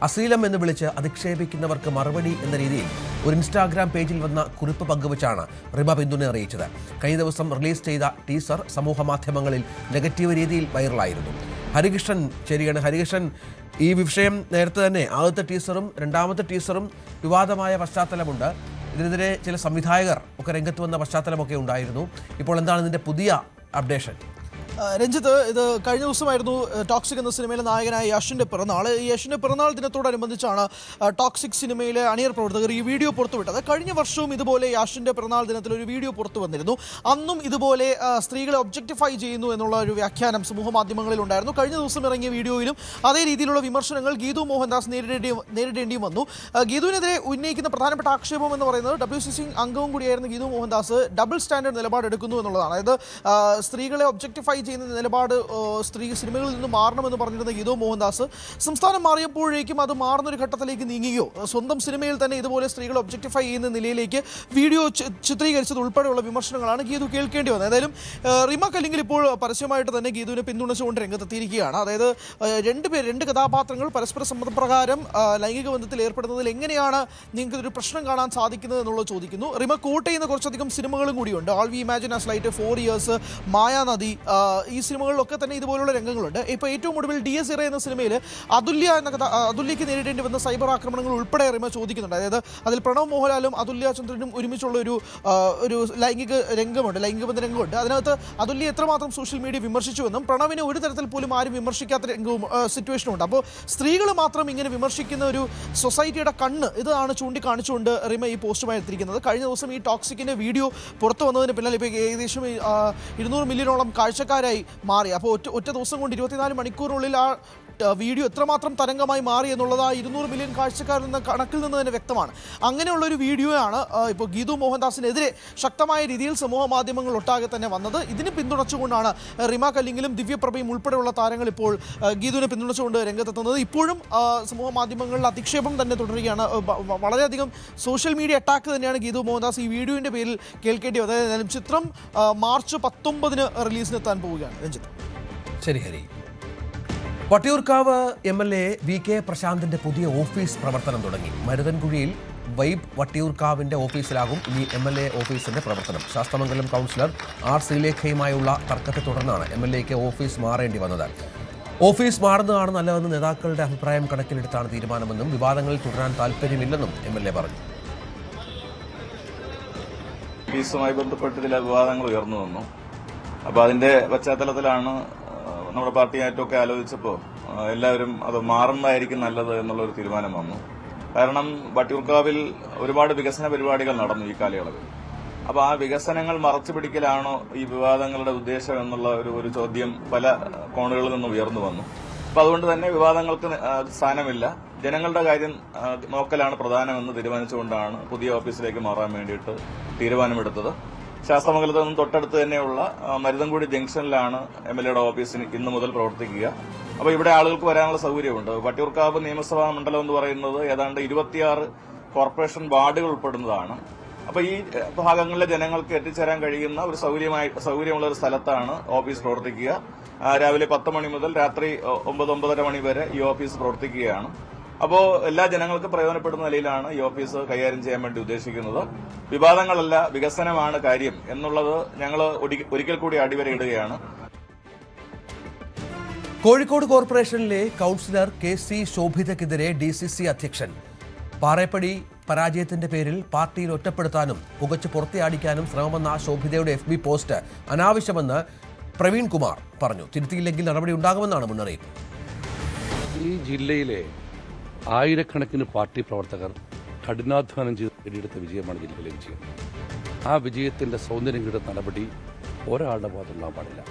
അശ്ലീലം എന്ന് വിളിച്ച് അധിക്ഷേപിക്കുന്നവർക്ക് മറുപടി എന്ന രീതിയിൽ ഒരു ഇൻസ്റ്റാഗ്രാം പേജിൽ വന്ന കുറിപ്പ് പങ്കുവച്ചാണ് റിമ പിന്തുണ അറിയിച്ചത്. കഴിഞ്ഞ ദിവസം റിലീസ് ചെയ്ത ടീസർ സമൂഹ മാധ്യമങ്ങളിൽ നെഗറ്റീവ് രീതിയിൽ വൈറലായിരുന്നു. ഹരികൃഷ്ണൻ ശരിയാണ്. ഹരികൃഷ്ണൻ, ഈ വിഷയം നേരത്തെ തന്നെ ആദ്യത്തെ ടീസറും രണ്ടാമത്തെ ടീസറും വിവാദമായ പശ്ചാത്തലമുണ്ട്. ഇതിനെതിരെ ചില സംവിധായകർ ഒക്കെ രംഗത്ത് വന്ന പശ്ചാത്തലമൊക്കെ ഉണ്ടായിരുന്നു. ഇപ്പോൾ എന്താണ് ഇതിന്റെ പുതിയ അപ്ഡേഷൻ? രഞ്ജിത്ത്, ഇത് കഴിഞ്ഞ ദിവസമായിരുന്നു ടോക്സിക് എന്ന സിനിമയിലെ നായകനായ യഷിന്റെ പിറന്നാൾ. ഈ യഷിന്റെ പിറന്നാൾ ദിനത്തോടനുബന്ധിച്ചാണ് ടോക്സിക് സിനിമയിലെ അണിയർ പ്രവർത്തകർ ഈ വീഡിയോ പുറത്തുവിട്ടത്. കഴിഞ്ഞ വർഷവും ഇതുപോലെ യഷിന്റെ പിറന്നാൾ ദിനത്തിൽ ഒരു വീഡിയോ പുറത്തു വന്നിരുന്നു. അന്നും ഇതുപോലെ സ്ത്രീകളെ ഒബ്ജക്ടിഫൈ ചെയ്യുന്നു എന്നുള്ള ഒരു വ്യാഖ്യാനം സമൂഹ മാധ്യമങ്ങളിൽ ഉണ്ടായിരുന്നു. കഴിഞ്ഞ ദിവസം ഇറങ്ങിയ വീഡിയോയിലും അതേ രീതിയിലുള്ള വിമർശനങ്ങൾ ഗീതു മോഹൻദാസ് നേരിടേണ്ടിയും വന്നു. ഗീതുവിനെതിരെ ഉന്നയിക്കുന്ന പ്രധാനപ്പെട്ട ആക്ഷേപം എന്ന് പറയുന്നത് WCC അംഗവും കൂടിയായിരുന്ന ഗീതു മോഹൻദാസ് ഡബിൾ സ്റ്റാൻഡേർഡ് നിലപാടെടുക്കുന്നു എന്നുള്ളതാണ്. അതായത് സ്ത്രീകളെ ഒബ്ജക്ടിഫൈ ചെയ്യുന്ന നിലപാട് സിനിമകളിൽ നിന്ന് മാറണമെന്ന് പറഞ്ഞിരുന്ന ഗീതു മോഹൻദാസ് സംസ്ഥാനം മാറിയപ്പോഴേക്കും അത് മാറുന്നൊരു ഘട്ടത്തിലേക്ക് നീങ്ങുകയോ സ്വന്തം സിനിമയിൽ തന്നെ ഇതുപോലെ സ്ത്രീകളെ ഒബ്ജക്ടിഫൈ ചെയ്യുന്ന നിലയിലേക്ക് വീഡിയോ ചിത്രീകരിച്ചത് ഉൾപ്പെടെയുള്ള വിമർശനങ്ങളാണ് ഗീതു കേൾക്കേണ്ടി വന്നത്. ഏതായാലും റിമ കല്ലിങ്കൽ ഇപ്പോൾ പരസ്യമായിട്ട് തന്നെ ഗീതുവിനെ പിന്തുണച്ചുകൊണ്ട് രംഗത്തെത്തിയിരിക്കുകയാണ്. അതായത് രണ്ട് കഥാപാത്രങ്ങൾ പരസ്പര സമ്മതപ്രകാരം ലൈംഗിക ബന്ധത്തിൽ ഏർപ്പെടുന്നതിൽ എങ്ങനെയാണ് നിങ്ങൾക്ക് ഒരു പ്രശ്നം കാണാൻ സാധിക്കുന്നത് എന്നുള്ളത് ചോദിക്കുന്നു. റിമ കോട്ട് ചെയ്യുന്ന കുറച്ചധികം സിനിമകളും കൂടിയുണ്ട്. All We Imagine As Light, 4 Years, Mayanadi, ഈ സിനിമകളിലൊക്കെ തന്നെ ഇതുപോലുള്ള രംഗങ്ങളുണ്ട്. ഇപ്പോൾ ഏറ്റവും ഒടുവിൽ DS ഇറ എന്ന സിനിമയിൽ അതുല്യയ്ക്ക് നേരിടേണ്ടി വന്ന സൈബർ ആക്രമണങ്ങൾ ഉൾപ്പെടെ റിമ ചോദിക്കുന്നുണ്ട്. അതായത് അതിൽ പ്രണവ് മോഹൻലാലും അതുല്യ ചന്ദ്രനും ഒരുമിച്ചുള്ള ഒരു ലൈംഗിക ബന്ധ രംഗമുണ്ട്. അതിനകത്ത് അതുല്യ എത്രമാത്രം സോഷ്യൽ മീഡിയ വിമർശിച്ചുവെന്നും പ്രണവിനെ ഒരു തരത്തിൽ പോലും ആരും വിമർശിക്കാത്ത രംഗവും സിറ്റുവേഷനുണ്ട്. അപ്പോൾ സ്ത്രീകൾ മാത്രം ഇങ്ങനെ വിമർശിക്കുന്ന ഒരു സൊസൈറ്റിയുടെ കണ്ണ് ഇതാണ് ചൂണ്ടിക്കാണിച്ചുകൊണ്ട് റിമ ഈ പോസ്റ്റുമായി എത്തിയിരിക്കുന്നത്. കഴിഞ്ഞ ദിവസം ഈ ടോക്സിക്കിന്റെ വീഡിയോ പുറത്തു വന്നതിന് പിന്നാലെ ഇപ്പോൾ ഏകദേശം 200 മില്യണോളം കാഴ്ചക്കാരായി മാറി. അപ്പോൾ ഒറ്റ ദിവസം കൊണ്ട് 24 മണിക്കൂറിനുള്ളിൽ ആ വീഡിയോ എത്രമാത്രം തരംഗമായി മാറി എന്നുള്ളത് ആ 200 മില്യൺ കാഴ്ചക്കാരെന്ന കണക്കിൽ നിന്ന് തന്നെ വ്യക്തമാണ്. അങ്ങനെയുള്ളൊരു വീഡിയോയാണ് ഇപ്പോൾ ഗീതു മോഹൻദാസിനെതിരെ ശക്തമായ രീതിയിൽ സമൂഹ മാധ്യമങ്ങൾ ഒട്ടാകെ തന്നെ വന്നത്. ഇതിന് പിന്തുണച്ചുകൊണ്ടാണ് റിമ കല്ലിങ്കലും ദിവ്യപ്രഭയും ഉൾപ്പെടെയുള്ള താരങ്ങൾ ഇപ്പോൾ ഗീതുവിനെ പിന്തുണച്ചുകൊണ്ട് രംഗത്തെത്തുന്നത്. ഇപ്പോഴും സമൂഹ മാധ്യമങ്ങളിൽ അധിക്ഷേപം തന്നെ തുടരുകയാണ്. വളരെയധികം സോഷ്യൽ മീഡിയ അറ്റാക്ക് തന്നെയാണ് ഗീതു മോഹൻദാസ് ഈ വീഡിയോയുടെ പേരിൽ കേൾക്കേണ്ടി വന്നത്. ഏതായാലും ചിത്രം മാർച്ച് 19 റിലീസിനെത്താൻ പോവുകയാണ്. രഞ്ജിത്ത്, ശരി. ഹരി, വട്ടിയൂർക്കാവ് MLA VK പ്രശാന്തിന്റെ പുതിയ ഓഫീസ് പ്രവർത്തനം തുടങ്ങി. മരുതൻകുഴിയിൽ വൈബ് വട്ടിയൂർക്കാവിന്റെ ഓഫീസിലാകും ഇനി MLA ഓഫീസിന്റെ പ്രവർത്തനം. ശാസ്തമംഗലം കൗൺസിലർ R ശ്രീലേഖയുമായുള്ള തർക്കത്തെ തുടർന്നാണ് MLAക്ക് ഓഫീസ് മാറേണ്ടി വന്നത്. ഓഫീസ് മാറുന്നതാണ് നല്ലതെന്ന് നേതാക്കളുടെ അഭിപ്രായം കണക്കിലെടുത്താണ് തീരുമാനമെന്നും വിവാദങ്ങളിൽ തുടരാൻ താല്പര്യമില്ലെന്നും MLA പറഞ്ഞു. ഓഫീസുമായി ബന്ധപ്പെട്ട് ചില വിവാദങ്ങൾ ഉയർന്നു വന്നു. അപ്പോൾ അതിന്റെ പശ്ചാത്തലത്തിലാണ് നമ്മുടെ പാർട്ടിയായിട്ടൊക്കെ ആലോചിച്ചപ്പോൾ എല്ലാവരും അത് മാറുന്നതായിരിക്കും നല്ലത് എന്നുള്ളൊരു തീരുമാനം വന്നു. കാരണം വട്ടിയൂർക്കാവിൽ ഒരുപാട് വികസന പരിപാടികൾ നടന്നു ഈ കാലയളവിൽ. അപ്പോൾ ആ വികസനങ്ങൾ മറച്ചു പിടിക്കലാണോ ഈ വിവാദങ്ങളുടെ ഉദ്ദേശം എന്നുള്ള ഒരു ചോദ്യം പല കോണുകളിൽ നിന്ന് ഉയർന്നു വന്നു. അപ്പോൾ അതുകൊണ്ട് തന്നെ വിവാദങ്ങൾക്ക് സ്ഥാനമില്ല, ജനങ്ങളുടെ കാര്യം നോക്കലാണ് പ്രധാനമെന്ന് തീരുമാനിച്ചുകൊണ്ടാണ് പുതിയ ഓഫീസിലേക്ക് മാറാൻ വേണ്ടിയിട്ട് തീരുമാനമെടുത്തത്. ശാസ്തമംഗലത്ത് നിന്നും തൊട്ടടുത്ത് തന്നെയുള്ള മരുതൻകുടി ജംഗ്ഷനിലാണ് MLAയുടെ ഓഫീസിന് ഇന്ന് മുതൽ പ്രവർത്തിക്കുക. അപ്പോൾ ഇവിടെ ആളുകൾക്ക് വരാനുള്ള സൗകര്യമുണ്ട്. വട്ടിയൂർക്കാവ് നിയമസഭാ മണ്ഡലം എന്ന് പറയുന്നത് ഏതാണ്ട് 26 കോർപ്പറേഷൻ വാർഡുകൾ ഉൾപ്പെടുന്നതാണ്. അപ്പോൾ ഈ ഭാഗങ്ങളിലെ ജനങ്ങൾക്ക് എത്തിച്ചേരാൻ കഴിയുന്ന ഒരു സൗകര്യമുള്ള ഒരു സ്ഥലത്താണ് ഓഫീസ് പ്രവർത്തിക്കുക. രാവിലെ 10 മണി മുതൽ രാത്രി 9-9:30 മണി വരെ ഈ ഓഫീസ് പ്രവർത്തിക്കുകയാണ്. അപ്പോൾ എല്ലാ ജനങ്ങൾക്കും പ്രയോജനപ്പെടുന്ന നിലയിലാണ് ഈ ഓഫീസ് കൈകാര്യം ചെയ്യാൻ വേണ്ടി ഉദ്ദേശിക്കുന്നത്. വിവാദങ്ങളല്ല, വികസനമാണ് കാര്യം എന്നുള്ളത് ഞങ്ങൾ ഒരിക്കൽ കൂടി അടിവരയിടുകയാണ്. കോഴിക്കോട് കോർപ്പറേഷനിലെ കൌൺസിലർ KC ശോഭിതയ്ക്കെതിരെ DCC അധ്യക്ഷൻ പാറേപ്പടി പരാജയത്തിന്റെ പേരിൽ പാർട്ടിയിൽ ഒറ്റപ്പെടുത്താനും പുകച്ച് പുറത്തിയാടിക്കാനും ശ്രമമെന്ന ശോഭിതയുടെ FB പോസ്റ്റ് അനാവശ്യമെന്ന് പ്രവീൺ കുമാർ പറഞ്ഞു. തിരുത്തിയില്ലെങ്കിൽ നടപടി ഉണ്ടാകുമെന്നാണ് മുന്നറിയിപ്പ്. ഈ ജില്ലയിലെ ആയിരക്കണക്കിന് പാർട്ടി പ്രവർത്തകർ കഠിനാധ്വാനം ചെയ്ത് നേടിയെടുത്ത വിജയമാണ് ജില്ലയിലെ വിജയം. ആ വിജയത്തിന്റെ സൗന്ദര്യം കിട്ടുന്ന നടപടി ഒരാളുടെ ഭാഗത്തുണ്ടാകാൻ പാടില്ല.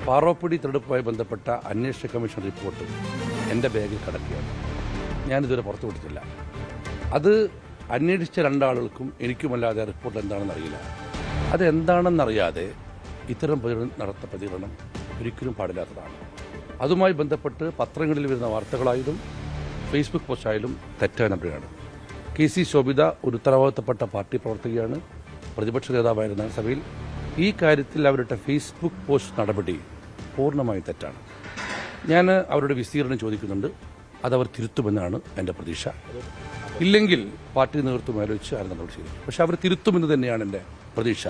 പാറോപ്പടി തെരഞ്ഞെടുപ്പുമായി ബന്ധപ്പെട്ട അന്വേഷണ കമ്മീഷൻ റിപ്പോർട്ട് എൻ്റെ ബാഗിൽ കിടക്കുകയാണ്. ഞാനിതുവരെ പുറത്തുവിട്ടിട്ടില്ല. അത് അന്വേഷിച്ച രണ്ടാളുകൾക്കും എനിക്കുമല്ലാതെ റിപ്പോർട്ട് എന്താണെന്ന് അറിയില്ല. അതെന്താണെന്നറിയാതെ ഇത്തരം പ്രതികരണം ഒരിക്കലും പാടില്ലാത്തതാണ്. അതുമായി ബന്ധപ്പെട്ട് പത്രങ്ങളിൽ വരുന്ന വാർത്തകളായാലും ഫേസ്ബുക്ക് പോസ്റ്റായാലും തെറ്റായ നടപടിയാണ്. KC ശോഭിത ഒരു ഉത്തരവാദിത്തപ്പെട്ട പാർട്ടി പ്രവർത്തകയാണ്, പ്രതിപക്ഷ നേതാവായിരുന്ന സഭയിൽ. ഈ കാര്യത്തിൽ അവരുടെ ഫേസ്ബുക്ക് പോസ്റ്റ് നടപടി പൂർണ്ണമായും തെറ്റാണ്. ഞാൻ അവരുടെ വിശദീകരണം ചോദിക്കുന്നുണ്ട്. അതവർ തിരുത്തുമെന്നാണ് എൻ്റെ പ്രതീക്ഷ. ഇല്ലെങ്കിൽ പാർട്ടി നേതൃത്വം ആലോചിച്ച് ആരും നടപടി ചെയ്തു. പക്ഷെ അവർ തിരുത്തുമെന്ന് തന്നെയാണ് എൻ്റെ പ്രതീക്ഷ.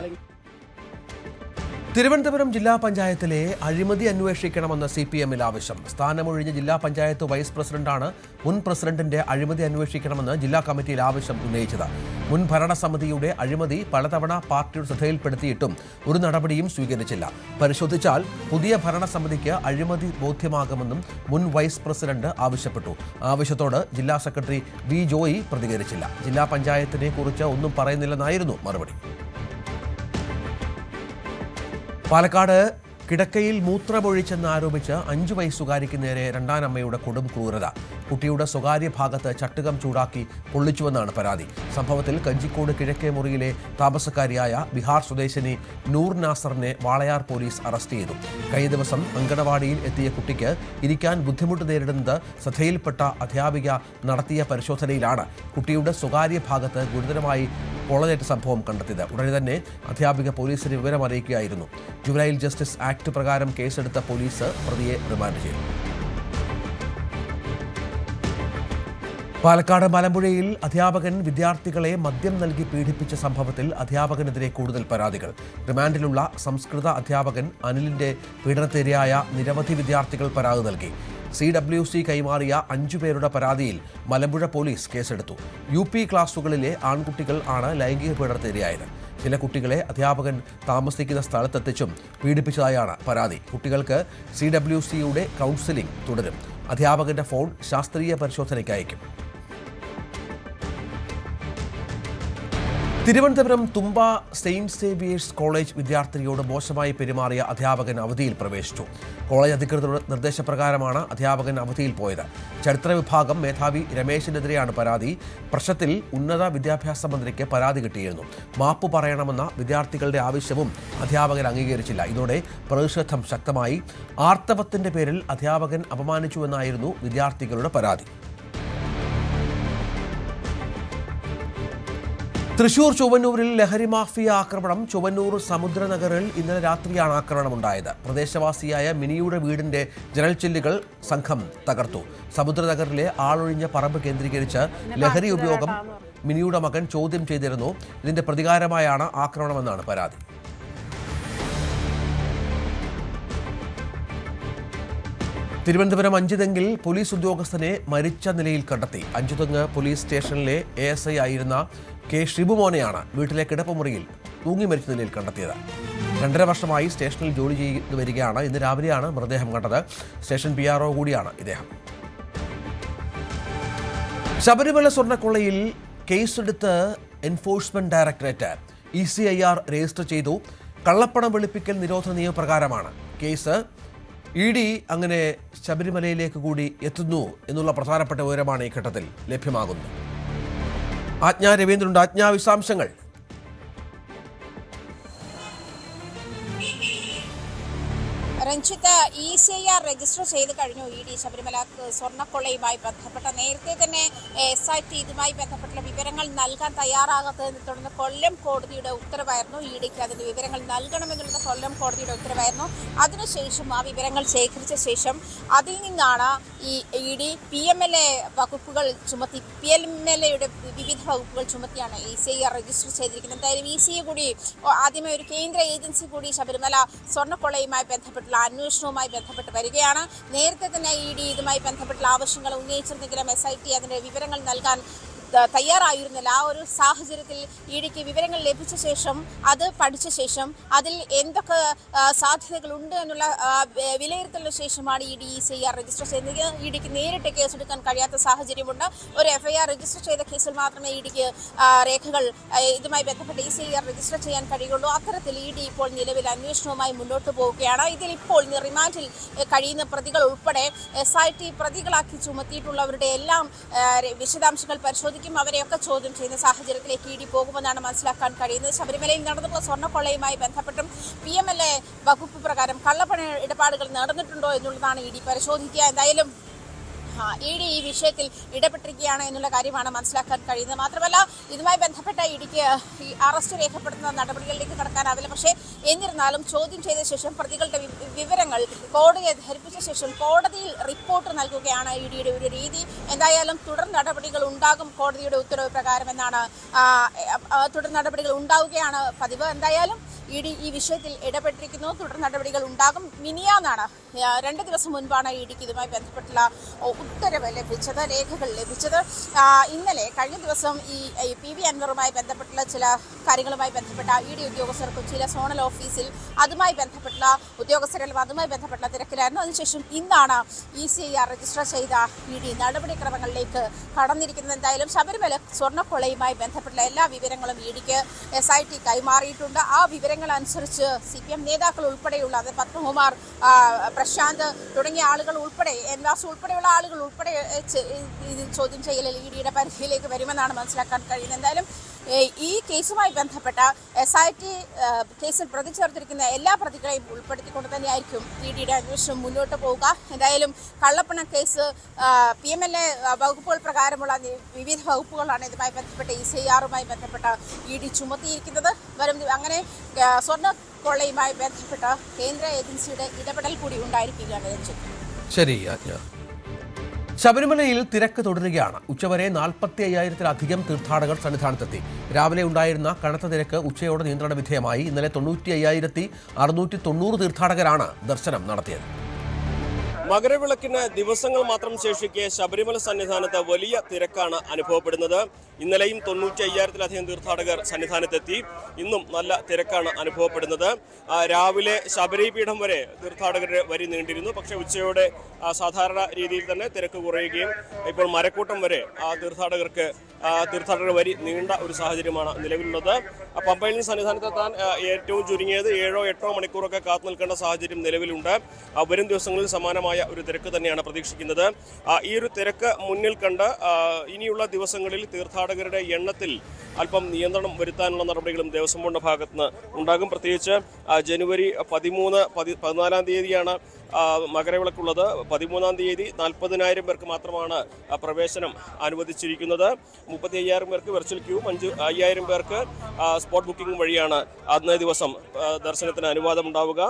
തിരുവനന്തപുരം ജില്ലാ പഞ്ചായത്തിലെ അഴിമതി അന്വേഷിക്കണമെന്ന CPMൽ ആവശ്യം. സ്ഥാനമൊഴിഞ്ഞ ജില്ലാ പഞ്ചായത്ത് വൈസ് പ്രസിഡന്റാണ് മുൻ പ്രസിഡന്റിന്റെ അഴിമതി അന്വേഷിക്കണമെന്ന് ജില്ലാ കമ്മിറ്റിയിൽ ആവശ്യം ഉന്നയിച്ചത്. മുൻ ഭരണസമിതിയുടെ അഴിമതി പലതവണ പാർട്ടിയുടെ ശ്രദ്ധയിൽപ്പെടുത്തിയിട്ടും ഒരു നടപടിയും സ്വീകരിച്ചില്ല. പരിശോധിച്ചാൽ പുതിയ ഭരണസമിതിക്ക് അഴിമതി ബോധ്യമാകുമെന്നും മുൻ വൈസ് പ്രസിഡന്റ് ആവശ്യപ്പെട്ടു. ആവശ്യത്തോട് ജില്ലാ സെക്രട്ടറി V. ജോയി പ്രതികരിച്ചില്ല. ജില്ലാ പഞ്ചായത്തിനെ കുറിച്ച് ഒന്നും പറയുന്നില്ലെന്നായിരുന്നു മറുപടി. പാലക്കാട് കിടക്കയിൽ മൂത്രമൊഴിച്ചെന്നാരോപിച്ച് 5 വയസ്സുകാരിക്ക് നേരെ രണ്ടാനമ്മയുടെ കൊടും ക്രൂരത. കുട്ടിയുടെ സ്വകാര്യ ഭാഗത്ത് ചട്ടുകം ചൂടാക്കി പൊള്ളിച്ചുവെന്നാണ് പരാതി. സംഭവത്തിൽ കഞ്ചിക്കോട് കിഴക്കേ മുറിയിലെ താമസക്കാരിയായ ബീഹാർ സ്വദേശിനി നൂർ നാസറിനെ വാളയാർ പോലീസ് അറസ്റ്റ് ചെയ്തു. കഴിഞ്ഞ ദിവസം അങ്കണവാടിയിൽ എത്തിയ കുട്ടിക്ക് ഇരിക്കാൻ ബുദ്ധിമുട്ട് നേരിടുന്നത് ശ്രദ്ധയിൽപ്പെട്ട അധ്യാപിക നടത്തിയ പരിശോധനയിലാണ് കുട്ടിയുടെ സ്വകാര്യ ഭാഗത്ത് ഗുരുതരമായി പൊള്ളലേറ്റ സംഭവം കണ്ടെത്തിയത്. ഉടനെ തന്നെ അധ്യാപിക പോലീസിന് വിവരം അറിയിക്കുകയായിരുന്നു. ജുവനൈൽ ജസ്റ്റിസ് ആക്ട് പ്രകാരം കേസെടുത്ത പോലീസ് പ്രതിയെ റിമാൻഡ് ചെയ്തു. പാലക്കാട് മലമ്പുഴയിൽ അധ്യാപകൻ വിദ്യാർത്ഥികളെ മദ്യം നൽകി പീഡിപ്പിച്ച സംഭവത്തിൽ അധ്യാപകനെതിരെ കൂടുതൽ പരാതികൾ. റിമാൻഡിലുള്ള സംസ്കൃത അധ്യാപകൻ അനിലിന്റെ പീഡനത്തിനിരയായ നിരവധി വിദ്യാർത്ഥികൾ പരാതി നൽകി. CWC കൈമാറിയ 5 പേരുടെ പരാതിയിൽ മലമ്പുഴ പോലീസ് കേസെടുത്തു. UP ക്ലാസുകളിലെ ആൺകുട്ടികൾ ആണ് ലൈംഗിക പീഡനത്തിനിരയായത്. ചില കുട്ടികളെ അധ്യാപകൻ താമസിക്കുന്ന സ്ഥലത്തെത്തിച്ചും പീഡിപ്പിച്ചതായാണ് പരാതി. കുട്ടികൾക്ക് CWCയുടെ കൗൺസിലിംഗ് തുടരും. അധ്യാപകന്റെ ഫോൺ ശാസ്ത്രീയ പരിശോധനയ്ക്ക് അയക്കും. തിരുവനന്തപുരം തുമ്പ സെയിന്റ് സേവിയേഴ്സ് കോളേജ് വിദ്യാർത്ഥിനിയോട് മോശമായി പെരുമാറിയ അധ്യാപകൻ അവധിയിൽ പ്രവേശിച്ചു. കോളേജ് അധികൃതരുടെ നിർദ്ദേശപ്രകാരമാണ് അധ്യാപകൻ അവധിയിൽ പോയത്. ചരിത്ര വിഭാഗം മേധാവി രമേശിനെതിരെയാണ് പരാതി. പ്രശ്നത്തിൽ ഉന്നത വിദ്യാഭ്യാസ മന്ത്രിക്ക് പരാതി കിട്ടിയിരുന്നു. മാപ്പ് പറയണമെന്ന വിദ്യാർത്ഥികളുടെ ആവശ്യവും അധ്യാപകൻ അംഗീകരിച്ചില്ല. ഇതോടെ പ്രതിഷേധം ശക്തമായി. ആർത്തവത്തിന്റെ പേരിൽ അധ്യാപകൻ അപമാനിച്ചുവെന്നായിരുന്നു വിദ്യാർത്ഥികളുടെ പരാതി. തൃശൂർ ചൊവ്വന്നൂരിൽ ലഹരി മാഫിയ ആക്രമണം. ചൊവ്വന്നൂർ സമുദ്രനഗറിൽ ഇന്നലെ രാത്രിയാണ് ആക്രമണമുണ്ടായത്. പ്രദേശവാസിയായ മിനിയുടെ വീടിന്റെ ജനൽച്ചില്ലുകൾ സംഘം തകർത്തു. സമുദ്രനഗറിലെ ആളൊഴിഞ്ഞ പറമ്പ് കേന്ദ്രീകരിച്ച് ലഹരി ഉപയോഗം മിനിയുടെ മകൻ ചോദ്യം ചെയ്തിരുന്നു. ഇതിന്റെ പ്രതികാരമായാണ് ആക്രമണമെന്നാണ് പരാതി. തിരുവനന്തപുരം അഞ്ചുതെങ്ങിൽ പോലീസ് ഉദ്യോഗസ്ഥനെ മരിച്ച നിലയിൽ കണ്ടെത്തി. അഞ്ചുതെങ്ങ് പോലീസ് സ്റ്റേഷനിലെ ASI ആയിരുന്ന K. ഷിബുമോനെയാണ് വീട്ടിലെ കിടപ്പുമുറിയിൽ തൂങ്ങി മരിച്ച നിലയിൽ കണ്ടെത്തിയത്. 2.5 വർഷമായി സ്റ്റേഷനിൽ ജോലി ചെയ്തു വരികയാണ്. ഇന്ന് രാവിലെയാണ് മൃതദേഹം കണ്ടത്. സ്റ്റേഷൻ PRO കൂടിയാണ് ഇദ്ദേഹം. ശബരിമല സ്വർണ്ണക്കൊള്ളയിൽ കേസെടുത്ത് എൻഫോഴ്സ്മെന്റ് ഡയറക്ടറേറ്റ് ECIR രജിസ്റ്റർ ചെയ്തു. കള്ളപ്പണം വെളുപ്പിക്കൽ നിരോധന നിയമപ്രകാരമാണ് കേസ്. ED അങ്ങനെ ശബരിമലയിലേക്ക് കൂടി എത്തുന്നു എന്നുള്ള പ്രധാനപ്പെട്ട വിവരമാണ് ഈ ഘട്ടത്തിൽ ലഭ്യമാകുന്നത്. ആജ്ഞ രവീന്ദ്രനുണ്ട്. ആജ്ഞ, വിശദാംശങ്ങൾ. രഞ്ജിത്ത് ECIR രജിസ്റ്റർ ചെയ്ത് കഴിഞ്ഞു. ED ശബരിമല സ്വർണ്ണക്കൊള്ളയുമായി ബന്ധപ്പെട്ട നേരത്തെ തന്നെ SIT ഇതുമായി ബന്ധപ്പെട്ടുള്ള വിവരങ്ങൾ നൽകാൻ തയ്യാറാകാത്തതിനെ തുടർന്ന് കൊല്ലം കോടതിയുടെ ഉത്തരവായിരുന്നു. EDക്ക് അതിന്റെ വിവരങ്ങൾ നൽകണമെന്നുള്ളത് കൊല്ലം കോടതിയുടെ ഉത്തരവായിരുന്നു. അതിനുശേഷം ആ വിവരങ്ങൾ ശേഖരിച്ച ശേഷം അതിൽ നിന്നാണ് ഈ ED PMLA വകുപ്പുകൾ ചുമത്തി PMLAയുടെ വിവിധ വകുപ്പുകൾ ചുമത്തിയാണ് ECIR രജിസ്റ്റർ ചെയ്തിരിക്കുന്നത്. എന്തായാലും ECI കൂടി ആദ്യമേ ഒരു കേന്ദ്ര ഏജൻസി കൂടി ശബരിമല സ്വർണ്ണക്കൊള്ളയുമായി ബന്ധപ്പെട്ടുള്ള അന്വേഷണവുമായി ബന്ധപ്പെട്ട് വരികയാണ്. നേരത്തെ തന്നെ ED ഇതുമായി ബന്ധപ്പെട്ടുള്ള ആവശ്യങ്ങൾ ഉന്നയിച്ചിരുന്നെങ്കിലും SIT അതിന്റെ വിവരങ്ങൾ നൽകാൻ തയ്യാറായിരുന്നില്ല. ആ ഒരു സാഹചര്യത്തിൽ EDക്ക് വിവരങ്ങൾ ലഭിച്ച ശേഷം അത് പഠിച്ച ശേഷം അതിൽ എന്തൊക്കെ സാധ്യതകളുണ്ട് എന്നുള്ള വിലയിരുത്തലിന് ശേഷമാണ് ED ECIR രജിസ്റ്റർ ചെയ്തത്. EDക്ക് നേരിട്ട് കേസെടുക്കാൻ കഴിയാത്ത സാഹചര്യമുണ്ട്. ഒരു FIR രജിസ്റ്റർ ചെയ്ത കേസിൽ മാത്രമേ EDക്ക് രേഖകൾ ഇതുമായി ബന്ധപ്പെട്ട് ECIR രജിസ്റ്റർ ചെയ്യാൻ കഴിയുള്ളൂ. അത്തരത്തിൽ ED ഇപ്പോൾ നിലവിൽ അന്വേഷണവുമായി മുന്നോട്ട് പോവുകയാണ്. ഇതിൽ ഇപ്പോൾ റിമാൻഡിൽ കഴിയുന്ന പ്രതികൾ ഉൾപ്പെടെ SIT പ്രതികളാക്കി ചുമത്തിയിട്ടുള്ളവരുടെ എല്ലാം വിശദാംശങ്ങൾ പരിശോധിക്കും. അവരെയൊക്കെ ചോദ്യം ചെയ്യുന്ന സാഹചര്യത്തിലേക്ക് ED പോകുമെന്നാണ് മനസ്സിലാക്കാൻ കഴിയുന്നത്. ശബരിമലയിൽ നടന്നിട്ടുള്ള സ്വർണ്ണക്കൊള്ളയുമായി ബന്ധപ്പെട്ടും PMLA വകുപ്പ് പ്രകാരം കള്ളപ്പണ ഇടപാടുകൾ നടന്നിട്ടുണ്ടോ എന്നുള്ളതാണ് ED പരിശോധിക്കുക. എന്തായാലും ED ഈ വിഷയത്തിൽ ഇടപെട്ടിരിക്കുകയാണ് എന്നുള്ള കാര്യമാണ് മനസ്സിലാക്കാൻ കഴിയുന്നത്. മാത്രമല്ല ഇതുമായി ബന്ധപ്പെട്ട EDക്ക് ഈ അറസ്റ്റ് രേഖപ്പെടുത്തുന്ന നടപടികളിലേക്ക് കടക്കാനാവില്ല. പക്ഷേ എന്നിരുന്നാലും ചോദ്യം ചെയ്ത ശേഷം പ്രതികളുടെ വിവരങ്ങൾ കോടതിയെ ധരിപ്പിച്ച ശേഷം കോടതിയിൽ റിപ്പോർട്ട് നൽകുകയാണ് EDയുടെ ഒരു രീതി. എന്തായാലും തുടർ നടപടികൾ ഉണ്ടാകും കോടതിയുടെ ഉത്തരവ് പ്രകാരം എന്നാണ് തുടർ നടപടികൾ ഉണ്ടാവുകയാണ് പതിവ്. എന്തായാലും ED ഈ വിഷയത്തിൽ ഇടപെട്ടിരിക്കുന്നു. തുടർ നടപടികൾ ഉണ്ടാകും. മിനിയാന്നാണ് 2 ദിവസം മുൻപാണ് EDക്ക് ഇതുമായി ബന്ധപ്പെട്ടുള്ള ഉത്തരവ് ലഭിച്ചത്, രേഖകൾ ലഭിച്ചത്. ഇന്നലെ കഴിഞ്ഞ ദിവസം ഈ PV അൻവറുമായി ബന്ധപ്പെട്ടുള്ള ചില കാര്യങ്ങളുമായി ബന്ധപ്പെട്ട ED ഉദ്യോഗസ്ഥർ കൊച്ചിയിലെ സോണൽ ഓഫീസിൽ അതുമായി ബന്ധപ്പെട്ടുള്ള ഉദ്യോഗസ്ഥരെല്ലാം അതുമായി ബന്ധപ്പെട്ടുള്ള തിരക്കിലായിരുന്നു. അതിനുശേഷം ഇന്നാണ് ECIR രജിസ്റ്റർ ചെയ്ത ED നടപടിക്രമങ്ങളിലേക്ക് കടന്നിരിക്കുന്നത്. എന്തായാലും ശബരിമല സ്വർണ്ണക്കൊള്ളയുമായി ബന്ധപ്പെട്ടുള്ള എല്ലാ വിവരങ്ങളും EDക്ക് SIT കൈമാറിയിട്ടുണ്ട്. ആ വിവരങ്ങൾ അനുസരിച്ച് CPM നേതാക്കൾ ഉൾപ്പെടെയുള്ള അത് പത്മകുമാർ, പ്രശാന്ത് തുടങ്ങിയ ആളുകൾ ഉൾപ്പെടെ NVAS ഉൾപ്പെടെയുള്ള ആളുകൾ ഉൾപ്പെടെ ചോദ്യം ചെയ്യലിൽ EDയുടെ പരിധിയിലേക്ക് വരുമെന്നാണ് മനസ്സിലാക്കാൻ കഴിയുന്നത്. എന്തായാലും ഈ കേസുമായി ബന്ധപ്പെട്ട SIT കേസിൽ പ്രതി ചേർത്തിരിക്കുന്ന എല്ലാ പ്രതികളെയും ഉൾപ്പെടുത്തിക്കൊണ്ട് തന്നെയായിരിക്കും EDയുടെ അന്വേഷണം മുന്നോട്ട് പോവുക. എന്തായാലും കള്ളപ്പണ കേസ് PMLA വകുപ്പുകൾ പ്രകാരമുള്ള വിവിധ വകുപ്പുകളാണ് ഇതുമായി ബന്ധപ്പെട്ട ECIRുമായി ബന്ധപ്പെട്ട ED ചുമത്തിയിരിക്കുന്നത്. അങ്ങനെ സ്വർണ്ണക്കൊള്ളയുമായി ബന്ധപ്പെട്ട കേന്ദ്ര ഏജൻസിയുടെ ഇടപെടൽ കൂടി ഉണ്ടായിരിക്കുകയാണ്. ശരി. ശബരിമലയിൽ തിരക്ക് തുടരുകയാണ്. ഉച്ചവരെ 45,000-ത്തിലധികം തീർത്ഥാടകർ സന്നിധാനത്തെത്തി. രാവിലെ ഉണ്ടായിരുന്ന കനത്ത തിരക്ക് ഉച്ചയോടെ നിയന്ത്രണ വിധേയമായി. ഇന്നലെ 95,690 തീർത്ഥാടകരാണ് ദർശനം നടത്തിയത്. മകരവിളക്കിന് ദിവസങ്ങൾ മാത്രം ശേഷിക്കെ ശബരിമല സന്നിധാനത്ത് വലിയ തിരക്കാണ് അനുഭവപ്പെടുന്നത്. ഇന്നലെയും 95,000-ത്തിലധികം തീർത്ഥാടകർ സന്നിധാനത്തെത്തി. ഇന്നും നല്ല തിരക്കാണ് അനുഭവപ്പെടുന്നത്. രാവിലെ ശബരിപീഠം വരെ തീർത്ഥാടകരുടെ വരി നീണ്ടിരുന്നു. പക്ഷേ ഉച്ചയോടെ സാധാരണ രീതിയിൽ തന്നെ തിരക്ക് കുറയുകയും ഇപ്പോൾ മരക്കൂട്ടം വരെ തീർത്ഥാടകർ വരി നീണ്ട ഒരു സാഹചര്യമാണ് നിലവിലുള്ളത്. പമ്പയിൽ നിന്ന് സന്നിധാനത്തെത്താൻ ഏറ്റവും ചുരുങ്ങിയത് 7-8 മണിക്കൂറൊക്കെ കാത്തു നിൽക്കേണ്ട സാഹചര്യം നിലവിലുണ്ട്. വരും ദിവസങ്ങളിൽ സമാനമായ ഒരു തിരക്ക് തന്നെയാണ് പ്രതീക്ഷിക്കുന്നത്. ഈ ഒരു തിരക്ക് മുന്നിൽ കണ്ട് ഇനിയുള്ള ദിവസങ്ങളിൽ തീർത്ഥാടകരുടെ എണ്ണത്തിൽ അല്പം നിയന്ത്രണം വരുത്താനുള്ള നടപടികളും ദേവസ്വം ബോർഡിന്റെ ഭാഗത്ത് നിന്ന് ഉണ്ടാകും. പ്രത്യേകിച്ച് ജനുവരി 14 തീയതിയാണ് മകരവിളക്കുള്ളത്. 13-ാം തീയതി 40,000 പേർക്ക് മാത്രമാണ് പ്രവേശനം അനുവദിച്ചിരിക്കുന്നത്. 35,000 പേർക്ക് വെർച്വൽ ക്യൂവും 5,000 പേർക്ക് സ്പോട്ട് ബുക്കിംഗ് വഴിയാണ് അന്നേ ദിവസം ദർശനത്തിന് അനുവാദം ഉണ്ടാവുക.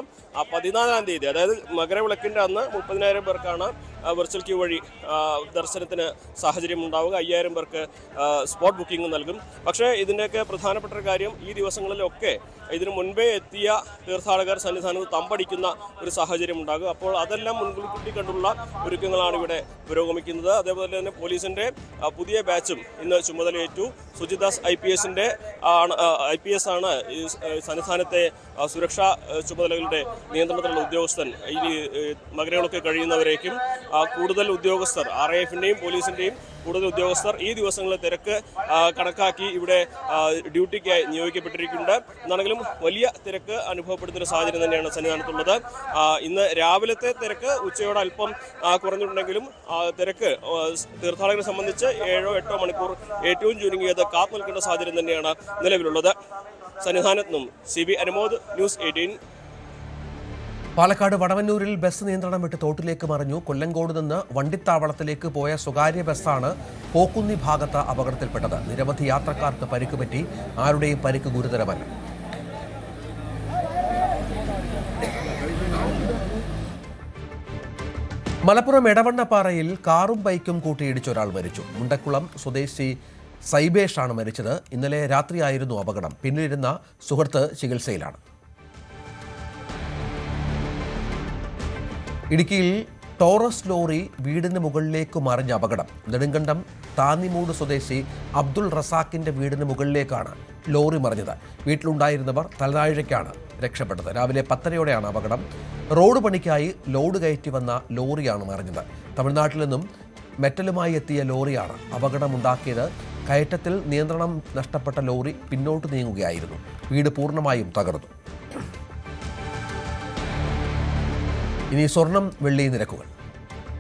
14-ാം തീയതി അതായത് മകരവിളക്കിൻ്റെ അന്ന് 30,000 പേർക്കാണ് വെർച്വൽ ക്യൂ വഴി ദർശനത്തിന് സാഹചര്യം ഉണ്ടാവുക. 5,000 പേർക്ക് സ്പോട്ട് ബുക്കിംഗ് നൽകും. പക്ഷേ ഇതിൻ്റെയൊക്കെ പ്രധാനപ്പെട്ട ഒരു കാര്യം ഈ ദിവസങ്ങളിലൊക്കെ ഇതിനു മുൻപേ എത്തിയ തീർത്ഥാടകർ സന്നിധാനത്ത് തമ്പടിക്കുന്ന ഒരു സാഹചര്യം ഉണ്ടാകും. അപ്പോൾ അതെല്ലാം മുൻകൂട്ടി കണ്ടുള്ള ഒരുക്കങ്ങളാണ് ഇവിടെ പുരോഗമിക്കുന്നത്. അതേപോലെ തന്നെ പോലീസിൻ്റെ പുതിയ ബാച്ചും ഇന്ന് ചുമതലയേറ്റു. സുജിദാസ് IPS ആണ് ഈ സന്നിധാനത്തെ സുരക്ഷാ ചുമതലകളുടെ നിയന്ത്രണത്തിലുള്ള ഉദ്യോഗസ്ഥൻ. ഇനി മകരവിളക്ക് കഴിയുന്നവരേക്കും കൂടുതൽ ഉദ്യോഗസ്ഥർ RAFിൻ്റെയും പോലീസിൻ്റെയും കൂടുതൽ ഉദ്യോഗസ്ഥർ ഈ ദിവസങ്ങളിലെ തിരക്ക് കണക്കാക്കി ഇവിടെ ഡ്യൂട്ടിക്കായി നിയോഗിക്കപ്പെട്ടിരിക്കുന്നുണ്ട്. എന്നാണെങ്കിലും വലിയ തിരക്ക് അനുഭവപ്പെടുന്ന ഒരു സാഹചര്യം തന്നെയാണ് സന്നിധാനത്തുള്ളത്. ഇന്ന് രാവിലത്തെ തിരക്ക് ഉച്ചയോടെ അല്പം കുറഞ്ഞിട്ടുണ്ടെങ്കിലും തിരക്ക് തീർത്ഥാടകരെ സംബന്ധിച്ച് 7-8 മണിക്കൂർ ഏറ്റവും ചുരുങ്ങിയത് കാത്തു നിൽക്കേണ്ട സാഹചര്യം തന്നെയാണ് നിലവിലുള്ളത്. സന്നിധാനത്ത് നിന്നും CB അനുമോദ്, ന്യൂസ് 18. പാലക്കാട് വടവന്നൂരിൽ ബസ് നിയന്ത്രണം വിട്ട് തോട്ടിലേക്ക് മറിഞ്ഞു. കൊല്ലങ്കോട് നിന്ന് വണ്ടിത്താവളത്തിലേക്ക് പോയ സ്വകാര്യ ബസ്സാണ് പോക്കുന്നി ഭാഗത്ത് അപകടത്തിൽപ്പെട്ടത്. നിരവധി യാത്രക്കാർക്ക് പരിക്ക് പറ്റി. ആരുടെയും പരിക്ക് ഗുരുതരമല്ല. മലപ്പുറം എടവണ്ണപ്പാറയിൽ കാറും ബൈക്കും കൂട്ടിയിടിച്ച് ഒരാൾ മരിച്ചു. മുണ്ടക്കുളം സ്വദേശി സൈബേഷാണ് മരിച്ചത്. ഇന്നലെ രാത്രിയായിരുന്നു അപകടം. പിന്നിലിരുന്ന സുഹൃത്ത് ചികിത്സയിലാണ്. ഇടുക്കിയിൽ ടോറസ് ലോറി വീടിന് മുകളിലേക്ക് മറിഞ്ഞ അപകടം. നെടുങ്കണ്ടം താന്നിമൂട് സ്വദേശി അബ്ദുൾ റസാഖിന്റെ വീടിന് മുകളിലേക്കാണ് ലോറി മറിഞ്ഞത്. വീട്ടിലുണ്ടായിരുന്നവർ തലനാഴിഴയ്ക്കാണ് രക്ഷപ്പെട്ടത്. രാവിലെ 10:30യോടെയാണ് അപകടം. റോഡ് പണിക്കായി ലോഡ് കയറ്റി വന്ന ലോറിയാണ് മറിഞ്ഞത്. തമിഴ്നാട്ടിൽ നിന്നും മെറ്റലുമായി എത്തിയ ലോറിയാണ് അപകടമുണ്ടാക്കിയത്. കയറ്റത്തിൽ നിയന്ത്രണം നഷ്ടപ്പെട്ട ലോറി പിന്നോട്ട് നീങ്ങുകയായിരുന്നു. വീട് പൂർണ്ണമായും തകർന്നു. ഇനി സ്വർണം വെള്ളി നിരക്കുകൾ.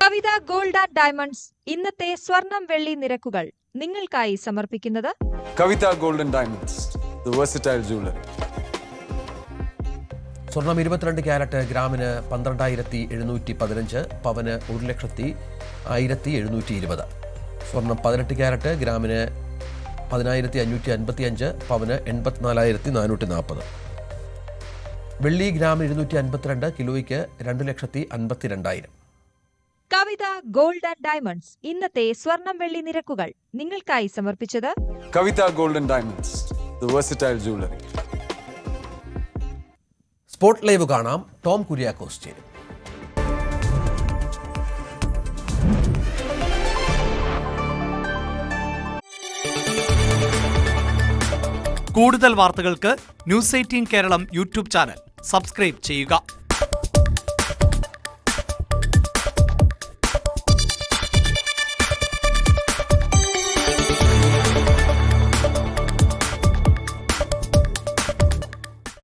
കവിത ഗോൾഡ് ആൻഡ് ഡയമണ്ട്സ് ഇന്നത്തെ സ്വർണം വെള്ളി നിരക്കുകൾ നിങ്ങൾക്കായി സമർപ്പിക്കുന്നത് Kavitha Gold and Diamonds, the versatile jewellery. സ്വർണം 22 ക്യാരറ്റ് ഗ്രാമിന് 12,715, പവന് 1,01,720. സ്വർണം 18 ക്യാരറ്റ് ഗ്രാമിന് 10,555, പവന് 84,440. വെള്ളി ഗ്രാമിന് 252, കിലോയ്ക്ക് 2,52,000. കവിത ഗോൾഡ് ആൻഡ് ഡയമണ്ട്സ് ഇന്നത്തെ സ്വർണം വെള്ളി നിരക്കുകൾ നിങ്ങൾക്കായി സമർപ്പിച്ചത് Kavitha Gold and Diamonds, the versatile jewellery. Spot live കാണാം. ടോം കുര്യാക്കോസ് ചേരും. കൂടുതൽ വാർത്തകൾക്ക് News 18 Keralam YouTube channel subscribe ചെയ്യുക.